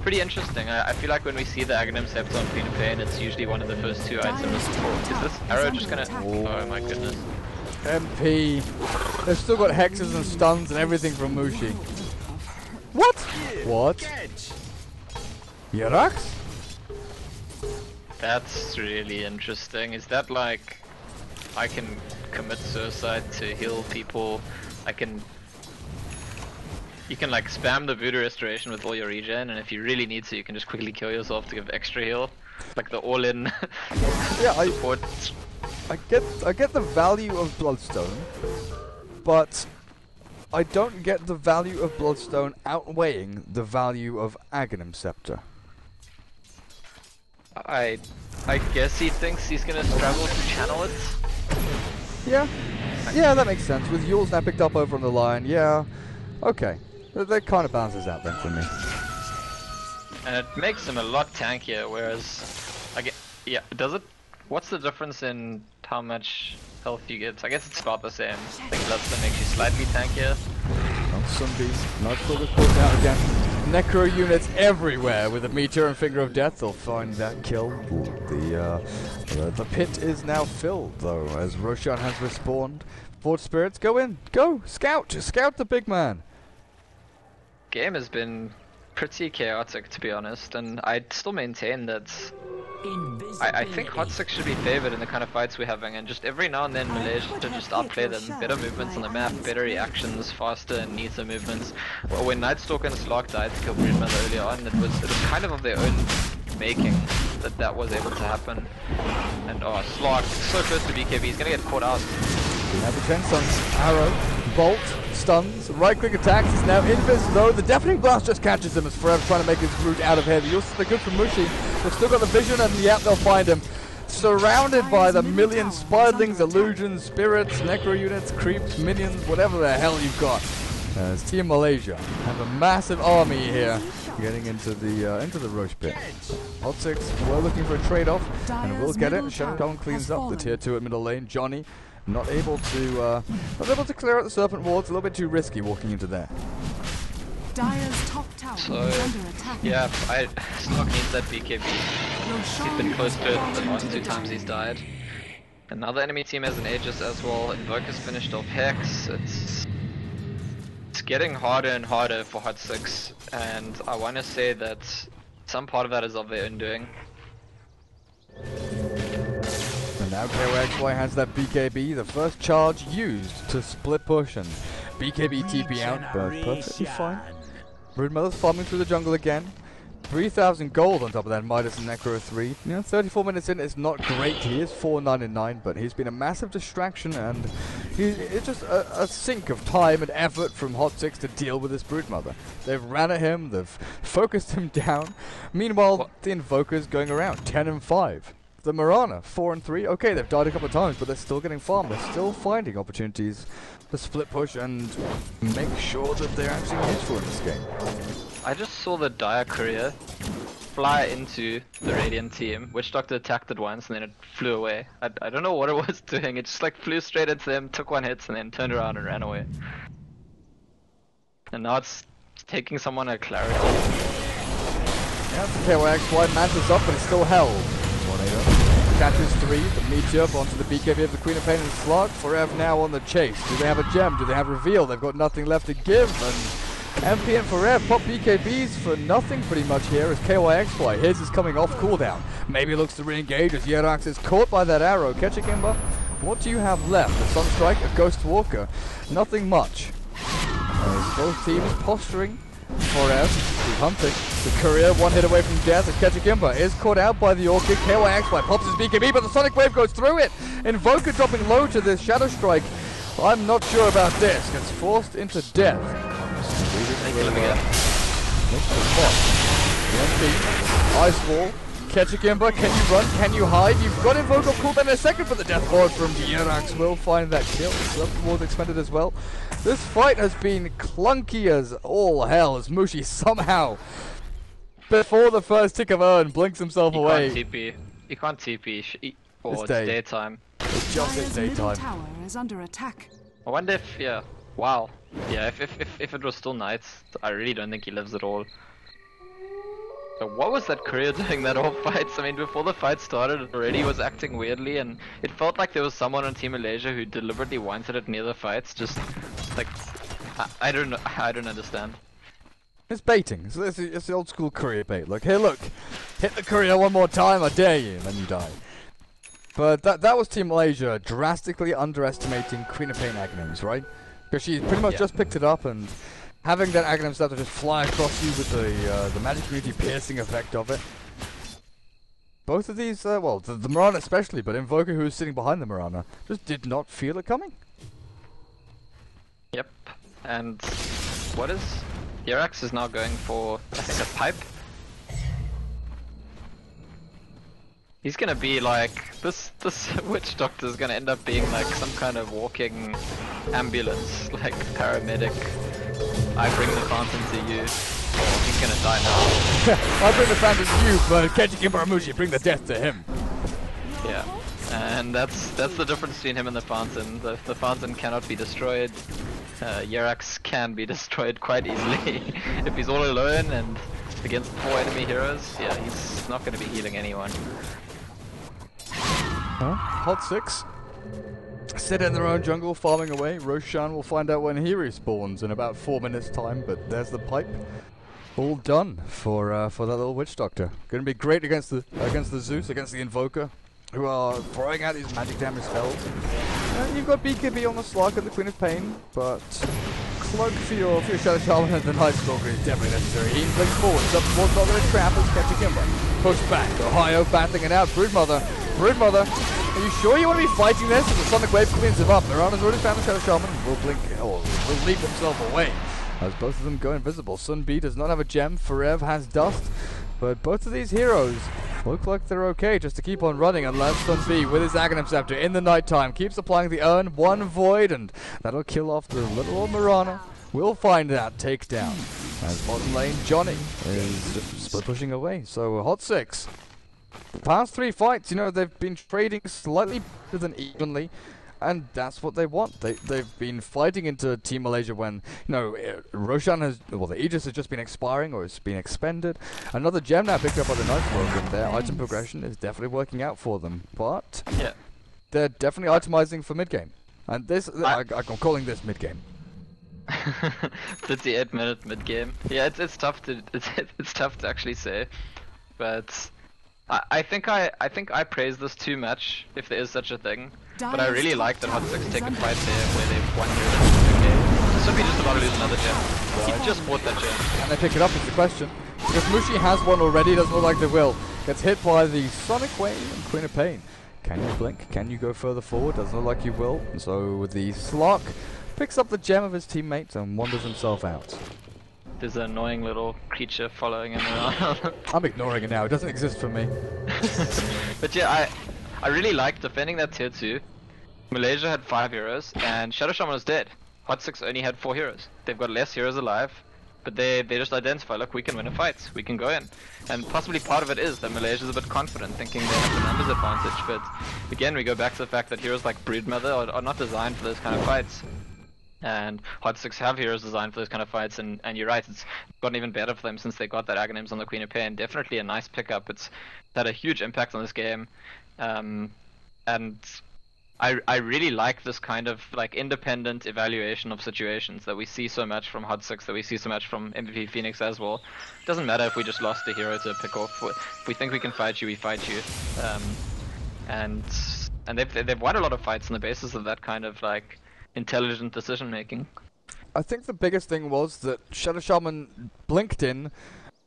S2: pretty interesting. I feel like when we see the Aghanim Scepter on Queen of Pain, it's usually one of the first 2 items. Is this arrow just gonna... Oh my goodness.
S1: MP. They've still got hexes and stuns and everything from Mushi. What? What? Yarax?
S2: That's really interesting. Is that like, I can commit suicide to heal people? You can like spam the Voodoo Restoration with all your regen, and if you really need to, you can just quickly kill yourself to give extra heal. Like the all-in support.
S1: I get the value of Bloodstone, but I don't get the value of Bloodstone outweighing the value of Aghanim Scepter.
S2: I guess he thinks he's gonna struggle to channel it.
S1: Yeah, that makes sense. With Yule's now picked up over on the line, yeah, okay. That kind of balances out then for me.
S2: And it makes him a lot tankier, whereas, does it? What's the difference in how much health you get? I guess it's about the same. I think Bloodstone makes you slightly tankier.
S1: Sunbeam, Night Stalker caught down again. Necro units everywhere with a Meteor and Finger of Death. They'll find that kill. The pit is now filled, though, as Roshan has respawned. Fort Spirits, go in. Go! Scout! Scout the big man!
S2: Game has been pretty chaotic, to be honest, and I still maintain that I think Hot 6 should be favored in the kind of fights we're having, and just every now and then Malaysia to just outplay them. Better movements on the map, better reactions, faster and neater movements. Well, when Nightstalker and Slark died to kill Broodmother earlier on, it was kind of their own making that was able to happen. And oh, Slark, so close to BKB, he's gonna get caught out.
S1: We have a chance on Arrow, Bolt, stuns, right click attacks, is now invis though. The Deafening Blast just catches him as Forever trying to make his route out of here. They're good for Mushi. They've still got the vision and yep, they'll find him. Surrounded by the million spiderlings, illusions, spirits, necro units, creeps, minions, whatever the hell you've got. As Team Malaysia have a massive army here getting into the Roche pit. Hot 6, we're looking for a trade-off and we'll get it. Shadow cleans up the tier 2 at middle lane. Johnny not able to clear out the Serpent Wards. A little bit too risky walking into there.
S3: Dire's top tower is under attack.
S2: Yeah, Slark needs that BKB. He's been close to it the last 2 times he's died. Another enemy team has an Aegis as well. Invoker's finished off Hex. It's getting harder and harder for Hot 6, and I want to say that some part of that is of their own doing.
S1: And now KOXY has that BKB, the first charge used to split push, and BKB TP out, but perfectly fine. Broodmother's farming through the jungle again. 3,000 gold on top of that, Midas and Necro 3. You know, 34 minutes in, it's not great. He is 499, but he's been a massive distraction, and it's just a sink of time and effort from Hot 6 to deal with this Broodmother. They've ran at him, they've focused him down. Meanwhile, the Invoker's going around, 10 and 5. The Mirana, 4 and 3. Okay, they've died a couple of times, but they're still getting farmed. They're still finding opportunities to split push and make sure that they're actually useful in this game.
S2: I just saw the Dire Courier fly into the Radiant team. Witch Doctor attacked it once and then it flew away. I don't know what it was doing. It just like flew straight into them, took 1 hit and then turned around and ran away. And now it's taking someone a clarity.
S1: Yeah, it's KOXY, Mantis up, but it's still held. Catches 3, the Meteor onto the BKB of the Queen of Pain and Slug. Forever now on the chase. Do they have a gem? Do they have reveal? They've got nothing left to give. And MP and Forever pop BKBs for nothing pretty much here as KYXY. His is coming off cooldown. Maybe looks to re-engage as Yerax is caught by that arrow. Catch a Kimber. What do you have left? A Sunstrike, a Ghost Walker. Nothing much. As both teams posturing. Forever, he's hunting. The Courier, 1 hit away from death as Ketchikimba is caught out by the Orchid. KYXY pops his BKB, but the Sonic Wave goes through it. Invoker dropping low to this Shadow Strike. I'm not sure about this. Gets forced into death.
S2: Kill him again.
S1: Ice Wall. Ketchikimba, can you run? Can you hide? You've got Invoker cooldown in a second, but the Death Ward from Yerax will find that kill. Self Ward expended as well. This fight has been clunky as all hell as Mushi somehow, before the first tick of Urn, blinks himself away.
S2: He can't TP. It's daytime.
S1: It's just
S3: Dire's
S1: daytime.
S3: middle tower is under attack.
S2: I wonder if, yeah, wow. Yeah, if it was still night, I really don't think he lives at all. So what was that Courier doing that whole fight? I mean, before the fight started, it already was acting weirdly, and it felt like there was someone on Team Malaysia who deliberately wanted it near the fights. Just like, I don't know. I don't understand.
S1: It's baiting. It's the old school Courier bait. Like, hey, look, hit the Courier one more time, I dare you, and then you die. But that was Team Malaysia drastically underestimating Queen of Pain Aghanims, right? Because she pretty much just picked it up and. Having that Aghanim start to just fly across you with the magic community piercing effect of it. Both of these, well, the Mirana especially, but Invoker who was sitting behind the Mirana just did not feel it coming.
S2: Yep. And what is... Yerax is now going for, I think, a pipe? He's gonna be like, this Witch Doctor is gonna end up being like some kind of walking ambulance, like paramedic. I bring the fountain to you. Oh, he's gonna die now.
S1: I bring the fountain to you, but Kenji Kimbaramushi bring the death to him.
S2: Yeah. And that's the difference between him and the Fountain. The Fountain cannot be destroyed. Yerax can be destroyed quite easily. If he's all alone and against 4 enemy heroes, yeah, he's not going to be healing anyone.
S1: Hot 6. Sit in their own jungle, farming away. Roshan will find out when he respawns in about 4 minutes time, but there's the pipe. All done for that little witch doctor. Going to be great against the Zeus, against the Invoker, who are throwing out these magic damage spells. And you've got BKB on the Slark and the Queen of Pain, but Cloak for your Shadow Shaman and the Night Stalker is definitely necessary. He flicks forward, up towards not going to trap as Ketchikimba. Push back, Ohio battling it out. Broodmother, are you sure you want to be fighting this? As the Sonic Wave cleans him up. Mirana's already found the Shadow Shaman, will blink, or will leap himself away as both of them go invisible. Sunbi does not have a gem, Forev has dust, but both of these heroes look like they're okay just to keep on running, unless Sunbi with his Aghanim Scepter in the nighttime keeps applying the urn, 1 void, and that'll kill off the little old Mirana. We'll find that takedown as bottom lane Johnny is just split pushing away. So Hot 6, the past 3 fights, you know, they've been trading slightly better than evenly. And that's what they want. They've been fighting into Team Malaysia when, you know, Roshan has, well, the Aegis has just been expiring or it's been expended. Another gem now picked up by the Night Stalker, and their item progression is definitely working out for them. But
S2: yeah,
S1: they're definitely itemizing for mid game, and this I'm calling this mid game.
S2: 58-minute mid game. Yeah, it's tough to it's tough to actually say, but I think I praise this too much, if there is such a thing. But I really like that Hot 6 take a fight there where they've won here. Simply just about to lose another gem. So I just bought that gem.
S1: Can they pick it up is the question. Because Mushi has one already, doesn't look like they will. Gets hit by the Sonic Wave and Queen of Pain. Can you blink? Can you go further forward? Doesn't look like you will. And so with the Slark, picks up the gem of his teammates and wanders himself out.
S2: There's an annoying little creature following him around.
S1: I'm ignoring it now, it doesn't exist for me.
S2: But yeah, I really like defending that tier 2. Malaysia had 5 heroes and Shadow Shaman was dead. Hot 6 only had 4 heroes. They've got less heroes alive, but they just identify, look, we can win a fight, we can go in. And possibly part of it is that Malaysia's a bit confident, thinking they have the numbers advantage, but again we go back to the fact that heroes like Broodmother are not designed for those kind of fights. And Hot 6 have heroes designed for those kind of fights, and you're right, it's gotten even better for them since they got that Aghanims on the Queen of Pain. Definitely a nice pickup. It's had a huge impact on this game, and I really like this kind of like independent evaluation of situations that we see so much from Hot 6, that we see so much from MVP Phoenix as well. It doesn't matter if we just lost a hero to pick off. If we think we can fight you, we fight you. And they've won a lot of fights on the basis of that kind of like intelligent decision making.
S1: I think the biggest thing was that Shadow Shaman blinked in,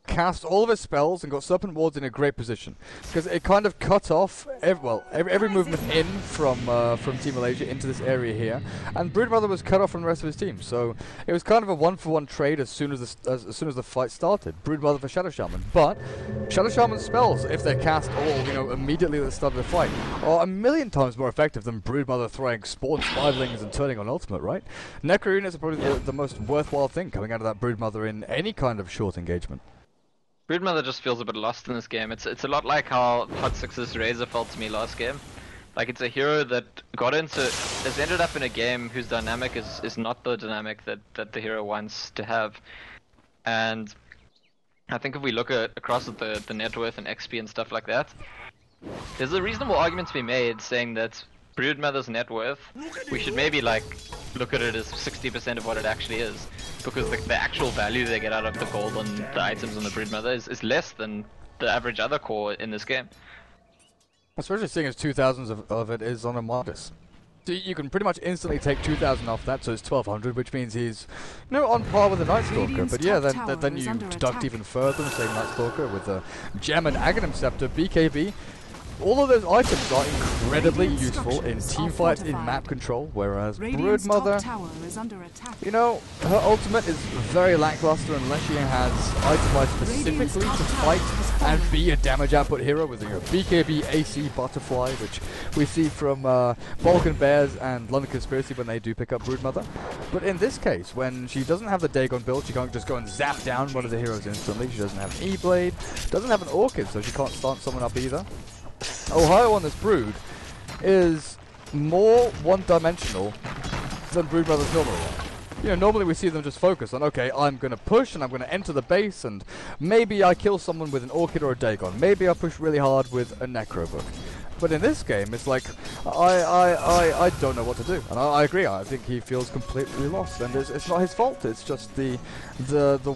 S1: cast all of his spells and got Serpent Wards in a great position, because it kind of cut off every movement in from Team Malaysia into this area here, and Broodmother was cut off from the rest of his team. So it was kind of a 1-for-1 trade as soon as the fight started. Broodmother for Shadow Shaman, but Shadow Shaman spells, if they're cast all immediately at the start of the fight, are a million times more effective than Broodmother throwing spawn spiderlings and turning on ultimate. Right? Necro is probably the most worthwhile thing coming out of that Broodmother in any kind of short engagement.
S2: Broodmother just feels a bit lost in this game. It's a lot like how Hot 6's Razor felt to me last game. Like, it's a hero that has ended up in a game whose dynamic is not the dynamic that the hero wants to have. And I think if we look across at the net worth and XP and stuff like that, there's a reasonable argument to be made saying that Broodmother's net worth, we should maybe like look at it as 60% of what it actually is, because the actual value they get out of the gold on the items on the Broodmother is less than the average other core in this game.
S1: Especially seeing as 2,000 of it is on a Modus. So you can pretty much instantly take 2,000 off that, so it's 1,200, which means he's on par with the Night Stalker. But yeah, then you deduct even further and say Night Stalker with a Gem and Aghanim Scepter, BKB. All of those items are incredibly useful in teamfights, in map control, whereas Broodmother, her ultimate is very lackluster unless she has itemized specifically to fight and be a damage output hero with BKB, AC, Butterfly, which we see from Balkan Bears and London Conspiracy when they do pick up Broodmother. But in this case, when she doesn't have the Dagon build, she can't just go and zap down one of the heroes instantly. She doesn't have an E-Blade, doesn't have an Orchid, so she can't stance someone up either. Ohio on this Brood is more one-dimensional than Brood Brothers normally are. You know, normally we see them just focus on, okay, I'm going to push and I'm going to enter the base and maybe I kill someone with an Orchid or a Dagon. Maybe I push really hard with a Necrobook. But in this game, it's like, I don't know what to do. And I agree, I think he feels completely lost. And it's not his fault, it's just the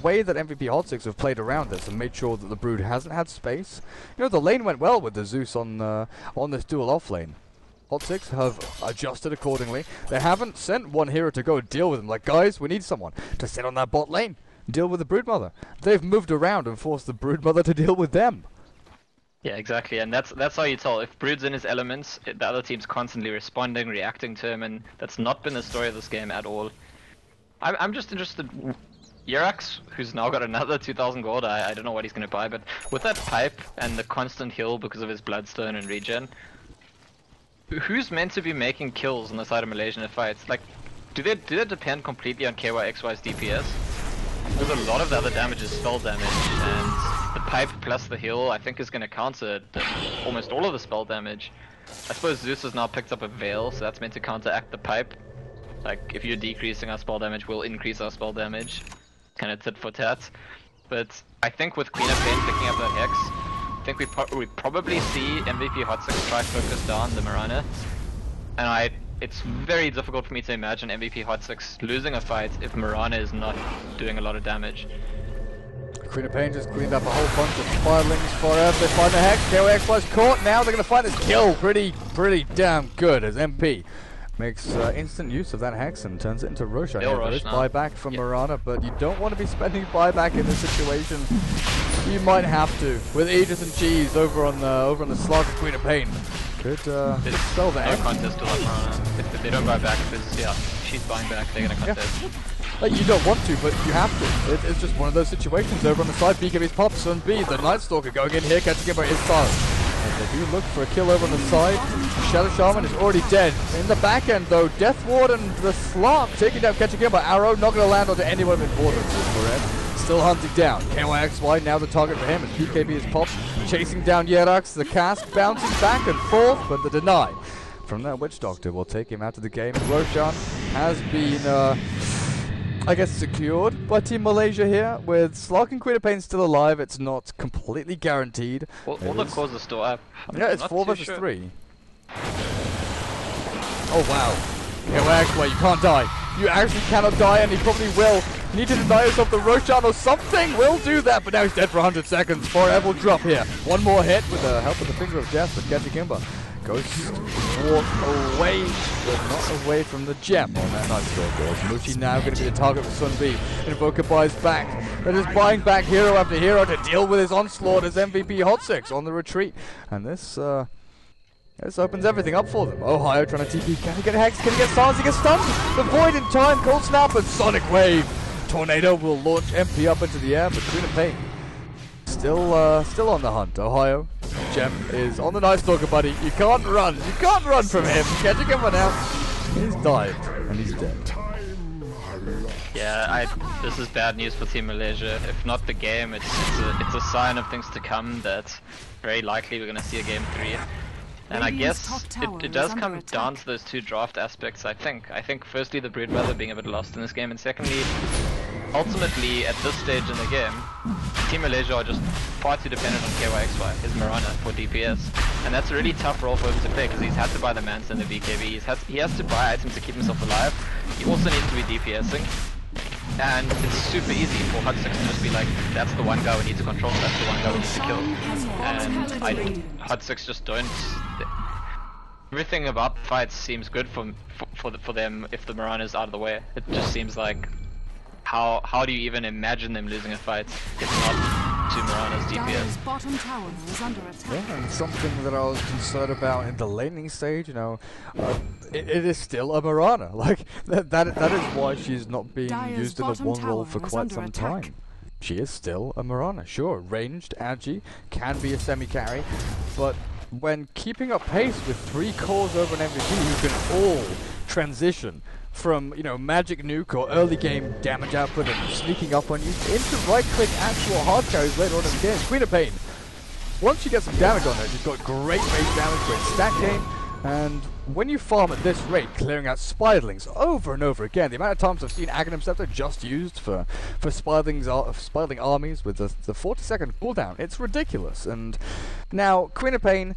S1: way that MVP Hot6 have played around this and made sure that the Brood hasn't had space. You know, the lane went well with the Zeus on this dual off lane. Hot6 have adjusted accordingly. They haven't sent one hero to go deal with them. Like, guys, we need someone to sit on that bot lane, deal with the Broodmother. They've moved around and forced the Broodmother to deal with them.
S2: Yeah, exactly, and that's how you tell. If Brood's in his elements, the other team's constantly responding, reacting to him, and that's not been the story of this game at all. I'm just interested. Yerax, who's now got another 2,000 gold, I don't know what he's going to buy, but with that pipe and the constant heal because of his Bloodstone and regen, who's meant to be making kills on the side of Malaysian fights? Like, do they depend completely on KYXY's DPS? Because a lot of the other damage is spell damage, and the pipe plus the heal I think is going to counter almost all of the spell damage. I suppose Zeus has now picked up a Veil, so that's meant to counteract the pipe. Like, if you're decreasing our spell damage, we'll increase our spell damage. Kind of tit for tat. But I think with Queen of Pain picking up that Hex, I think we probably see MVP Hot6 try focus down the Mirana, and it's very difficult for me to imagine MVP Hot6 losing a fight if Mirana is not doing a lot of damage.
S1: Queen of Pain just cleaned up a whole bunch of Firelings for him. They find the Hex, KOXY's caught, now they're going to find this kill pretty damn good as MP makes instant use of that Hex and turns it into Roshan. There is buyback from Mirana, but you don't want to be spending buyback in this situation. You might have to with Aegis and Cheese over on the slot of Queen of Pain. Could spell that.
S2: No contest to like Mirana. If they don't buy back, if she's buying back, they're gonna contest.
S1: Yeah. Like, you don't want to, but you have to. It's just one of those situations. Over on the side, BKB's pops on B. The Night Stalker going in here, catching him by his style. As they do look for a kill over on the side. Shadow Shaman is already dead. In the back end, though, Death Ward and the Slark taking down, catching him by Arrow. Not going to land onto anyone of importance. Correct. Still hunting down. KYXY now the target for him as BKB is popped. Chasing down Yerax. The cask bouncing back and forth, but the deny from that Witch Doctor will take him out of the game. Roshan has been, I guess, secured by Team Malaysia here. With Slark and Queen of Pain still alive, it's not completely guaranteed.
S2: All the cores are still up.
S1: Yeah, it's 4 versus 3. Oh wow. KYXY, you can't die. You actually cannot die, and he probably will. Need to deny yourself the Roshan or something. Will do that, but now he's dead for 100 seconds. Forever will drop here. One more hit with the help of the Finger of Death, but catching Kimber. Ghost walk away, but not away from the gem on that Night Stalker. Mushi now going to be the target for Sun B. Invoker buys back. They're just buying back hero after hero to deal with his onslaught as MVP Hot6 on the retreat. And this opens everything up for them. Ohio trying to TP. Can he get a Hex? Can he get silenced? He gets stunned. The Void in time. Cold Snap and Sonic Wave. Tornado will launch MP up into the air, but Queen of Pain still on the hunt. Ohio. Gem is on the Night Stalker, buddy. You can't run. You can't run from him. Catching him one out. He's died. And he's dead.
S2: Yeah, this is bad news for Team Malaysia. If not the game, it's a sign of things to come that very likely we're going to see a game 3. And I guess it does come down to those 2 draft aspects, I think. I think firstly the Broodmother being a bit lost in this game, and secondly, ultimately at this stage in the game, Team Malaysia are just far too dependent on KYXY, his Mirana, for DPS. And that's a really tough role for him to play, because he's had to buy the Manta and the BKB, he has to buy items to keep himself alive. He also needs to be DPSing. And it's super easy for Hot6 to just be like, that's the one guy we need to control, that's the one guy we need to kill. And Hot6 just don't... Everything about the fight seems good for them if the Mirana is out of the way. It just seems like, how do you even imagine them losing a fight if not to Mirana's DPS?
S3: Bottom tower is under attack.
S1: Yeah, and something that I was concerned about in the laning stage, you know, it is still a Mirana. Like, that is why she's not being used in the one role for quite some time. She is still a Mirana. Sure, ranged, agi, can be a semi-carry, but when keeping up pace with 3 cores over an MVP who can all transition from, you know, magic nuke or early game damage output and sneaking up on you into right-click actual hard carries later on in the game. Queen of Pain, once you get some damage on her, she's got great base damage, great stack game, And when you farm at this rate, clearing out spiderlings over and over again, the amount of times I've seen Aghanim Scepter just used for spiderling armies with the 40-second cooldown, it's ridiculous. And now, Queen of Pain,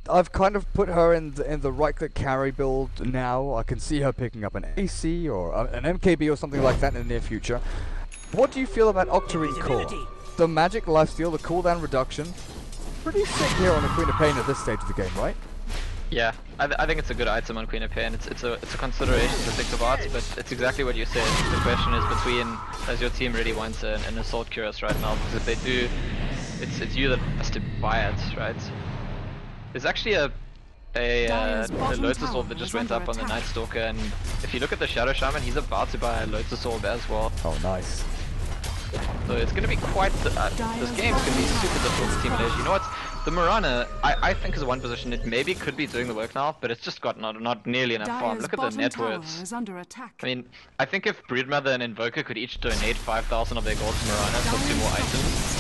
S1: I've kind of put her in the right-click carry build now. I can see her picking up an AC or an MKB or something like that in the near future. What do you feel about Octarine Core? The magic lifesteal, the cooldown reduction, pretty sick here on the Queen of Pain at this stage of the game, right?
S2: Yeah, I think it's a good item on Queen of Pain. It's a consideration to think about, but it's exactly what you said. The question is between, does your team really want an Assault Cuirass right now? Because if they do, it's you that has to buy it, right? There's actually a Lotus Orb that just went up on the Night Stalker, and if you look at the Shadow Shaman, he's about to buy a Lotus Orb as well.
S1: Oh, nice.
S2: So it's going to be quite, this game's going to be super difficult for Team Malaysia. You know what, the Mirana, I think is one position it maybe could be doing the work now, but it's just got not nearly enough farm. Look at the net worths. I mean, I think if Broodmother and Invoker could each donate 5,000 of their gold to Mirana for 2 more items,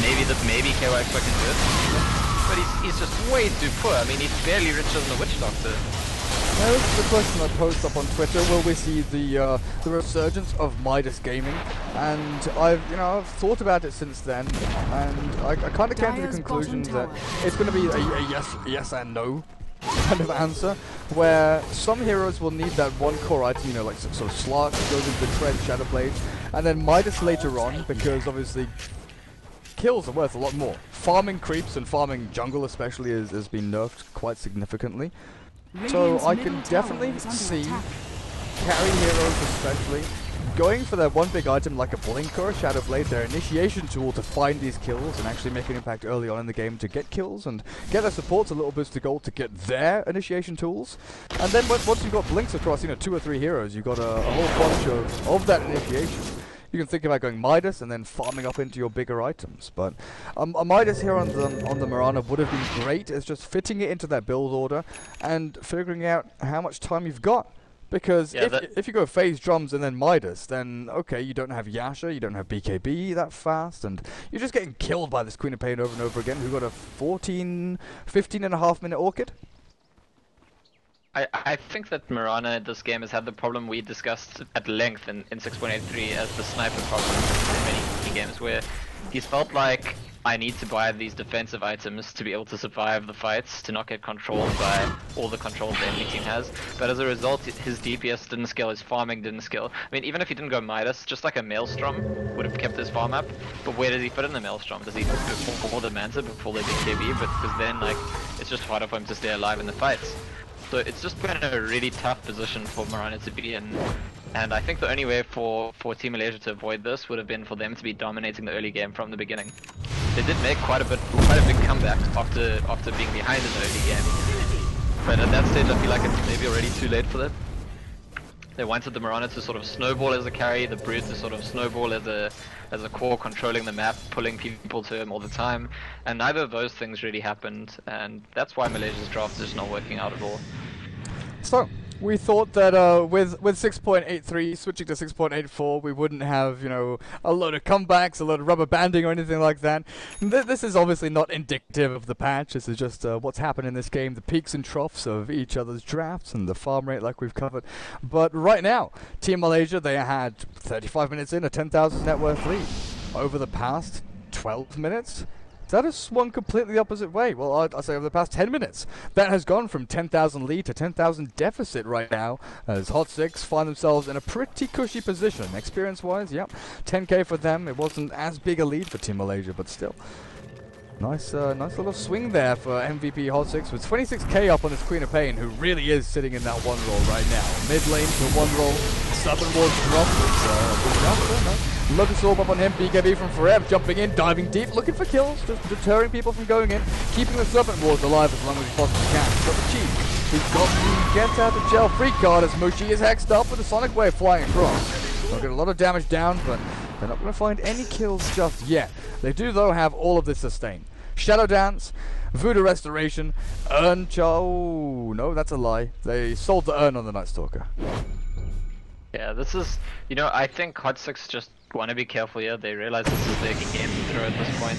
S2: maybe KYX can do it. But he's just way too poor. I mean, he's barely richer than the Witch Doctor.
S1: Now, this is the question I posed up on Twitter. Will we see the resurgence of Midas Gaming? And I've thought about it since then, and I kind of came to the conclusion that it's going to be a yes and no kind of answer, where some heroes will need that one core item, you know, like sort of Slark that goes into the Tread, Shadowblade, and then Midas later on, because obviously kills are worth a lot more. Farming creeps and farming jungle especially has been nerfed quite significantly. So I can definitely see carry heroes especially going for their one big item like a Blink or a Shadowblade, their initiation tool to find these kills and actually make an impact early on in the game to get kills and get their supports a little boost to gold to get their initiation tools. And then once you've got Blinks across, 2 or 3 heroes, you've got a whole bunch of that initiation. You can think about going Midas and then farming up into your bigger items, but a Midas here on the Mirana would have been great. It's just fitting it into that build order and figuring out how much time you've got. Because if you go phase drums and then Midas, then okay, you don't have Yasha, you don't have BKB that fast, and you're just getting killed by this Queen of Pain over and over again, who got a 15.5-minute Orchid.
S2: I think that Mirana in this game has had the problem we discussed at length in 6.83 as the sniper problem in many games, where he's felt like, I need to buy these defensive items to be able to survive the fights, to not get controlled by all the controls the enemy team has. But as a result, his DPS didn't scale, his farming didn't scale. I mean, even if he didn't go Midas, just like a Maelstrom would have kept his farm up. But where does he fit in the Maelstrom? Does he go before the Manta, before they BKB? But because then, like, it's just harder for him to stay alive in the fights. So it's just been a really tough position for Mirana to be in. And I think the only way for Team Malaysia to avoid this would have been for them to be dominating the early game from the beginning. They did make quite a big comeback after being behind in the early game. But at that stage I feel like it's maybe already too late for them. They wanted the Mirana to sort of snowball as a carry, the Brood to sort of snowball as a core, controlling the map, pulling people to him all the time, and neither of those things really happened, and that's why Malaysia's draft is not working out at all.
S1: So, we thought that with 6.83 switching to 6.84, we wouldn't have, a load of comebacks, a load of rubber banding or anything like that. This is obviously not indicative of the patch. This is just what's happened in this game, the peaks and troughs of each other's drafts and the farm rate like we've covered. But right now, Team Malaysia, they had 35 minutes in, a 10,000 net worth lead. Over the past 12 minutes, that has swung completely the opposite way. Well, I'd say over the past 10 minutes, that has gone from 10,000 lead to 10,000 deficit right now, as Hot 6 find themselves in a pretty cushy position. Experience-wise, yep, 10k for them. It wasn't as big a lead for Team Malaysia, but still. Nice little swing there for MVP Hot 6 with 26k up on this Queen of Pain, who really is sitting in that one roll right now. Mid lane to one roll, Serpent Ward dropped. Lotus Orb up on him, BKB from Forever, jumping in, diving deep, looking for kills, just deterring people from going in, keeping the Serpent Wards alive as long as he possibly can. He's got the cheese, he's got the get out of jail free card as Mushi is hexed up with a Sonic Wave flying across. They'll get a lot of damage down, but they're not going to find any kills just yet. They do though have all of this sustain. Shadow Dance, Voodoo Restoration, Urn Oh no, that's a lie. They sold the Urn on the Night Stalker.
S2: Yeah, this is, I think Hot 6 just want to be careful here. They realize this is their game to throw at this point,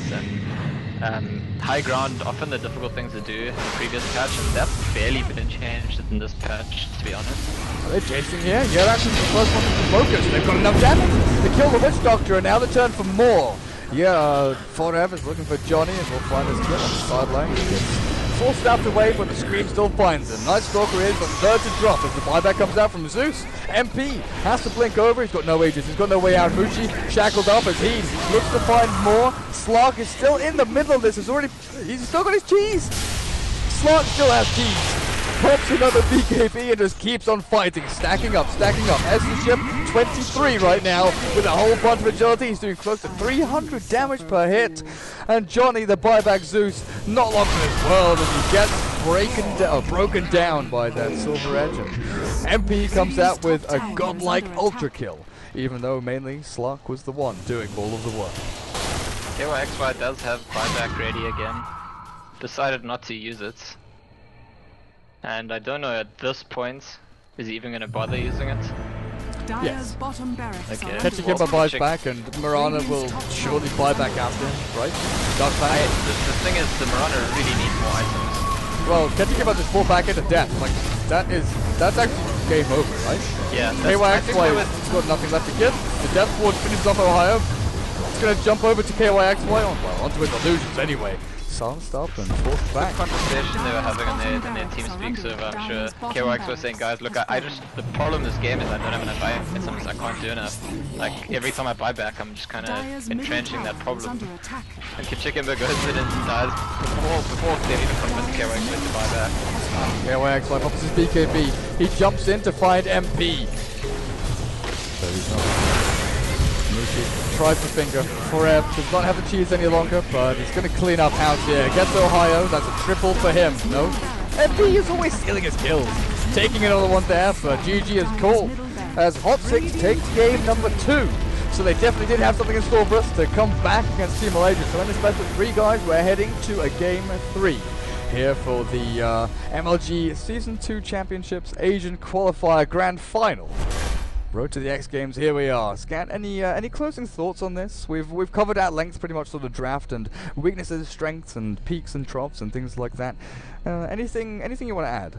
S2: High ground, often the difficult things to do in the previous patch, and that's barely been changed in this patch, to be honest.
S1: They're chasing here. Yeah, actually the first one to focus. They've got enough damage to kill the Witch Doctor, and now they turn for more. Yeah, Forever is looking for Johnny, and we'll find his kill on the sideline. He gets forced out the way, but the scream still finds him. Night Stalker is on third to drop as the buyback comes out from Zeus. MP has to blink over. He's got no ages. He's got no way out. Mushi shackled up as he looks to find more. Slark is still in the middle of this. He's still got his cheese. Slark still has cheese. Pops another BKB and just keeps on fighting. Stacking up. Essenship 23 right now with a whole bunch of agility. He's doing close to 300 damage per hit. And Johnny, the buyback Zeus, not long in his world as he gets broken down by that Silver Edge. And MP comes out with a godlike ultra kill, even though mainly Slark was the one doing all of the work.
S2: KYXY does have buyback ready again. Decided not to use it. And I don't know at this point, is he even going to bother using it?
S1: Yes.
S2: Okay.
S1: Catching him buys back, and Mirana will surely buy back after him, right?
S2: The thing is, the Mirana really needs more items.
S1: Well, catching him just full back into death, like, that's actually game over, right?
S2: Yeah.
S1: KYXY got nothing left to give. The Death Ward finishes off Ohio. It's going to jump over to KYXY, onto his illusions anyway. Silenced up and forced back.
S2: The conversation they were having in their TeamSpeak server, I'm sure. KYX was saying, guys, look, the problem in this game is I don't have enough items, I can't do enough. Like, every time I buy back, I'm just kind of entrenching that problem. And Kichikimba goes in and dies before they even convince KYX to buy back.
S1: KYX pops his BKB. He jumps in to find MP. So he's not. Mushi tries the finger. Forever does not have the cheese any longer, but he's going to clean up out here. Gets Ohio. That's a triple for him. No. MP is always stealing his kills. Taking another one there for GG is cool. As Hot 6 takes game number 2. So they definitely did have something in store for us to come back against Team Malaysia. So in this best of 3, guys, we're heading to a game 3. Here for the MLG Season 2 Championships Asian Qualifier Grand Final. Road to the X Games, here we are. Scan, any closing thoughts on this? We've covered at length pretty much sort of draft and weaknesses, strengths, and peaks and troughs and things like that. Anything you want to add?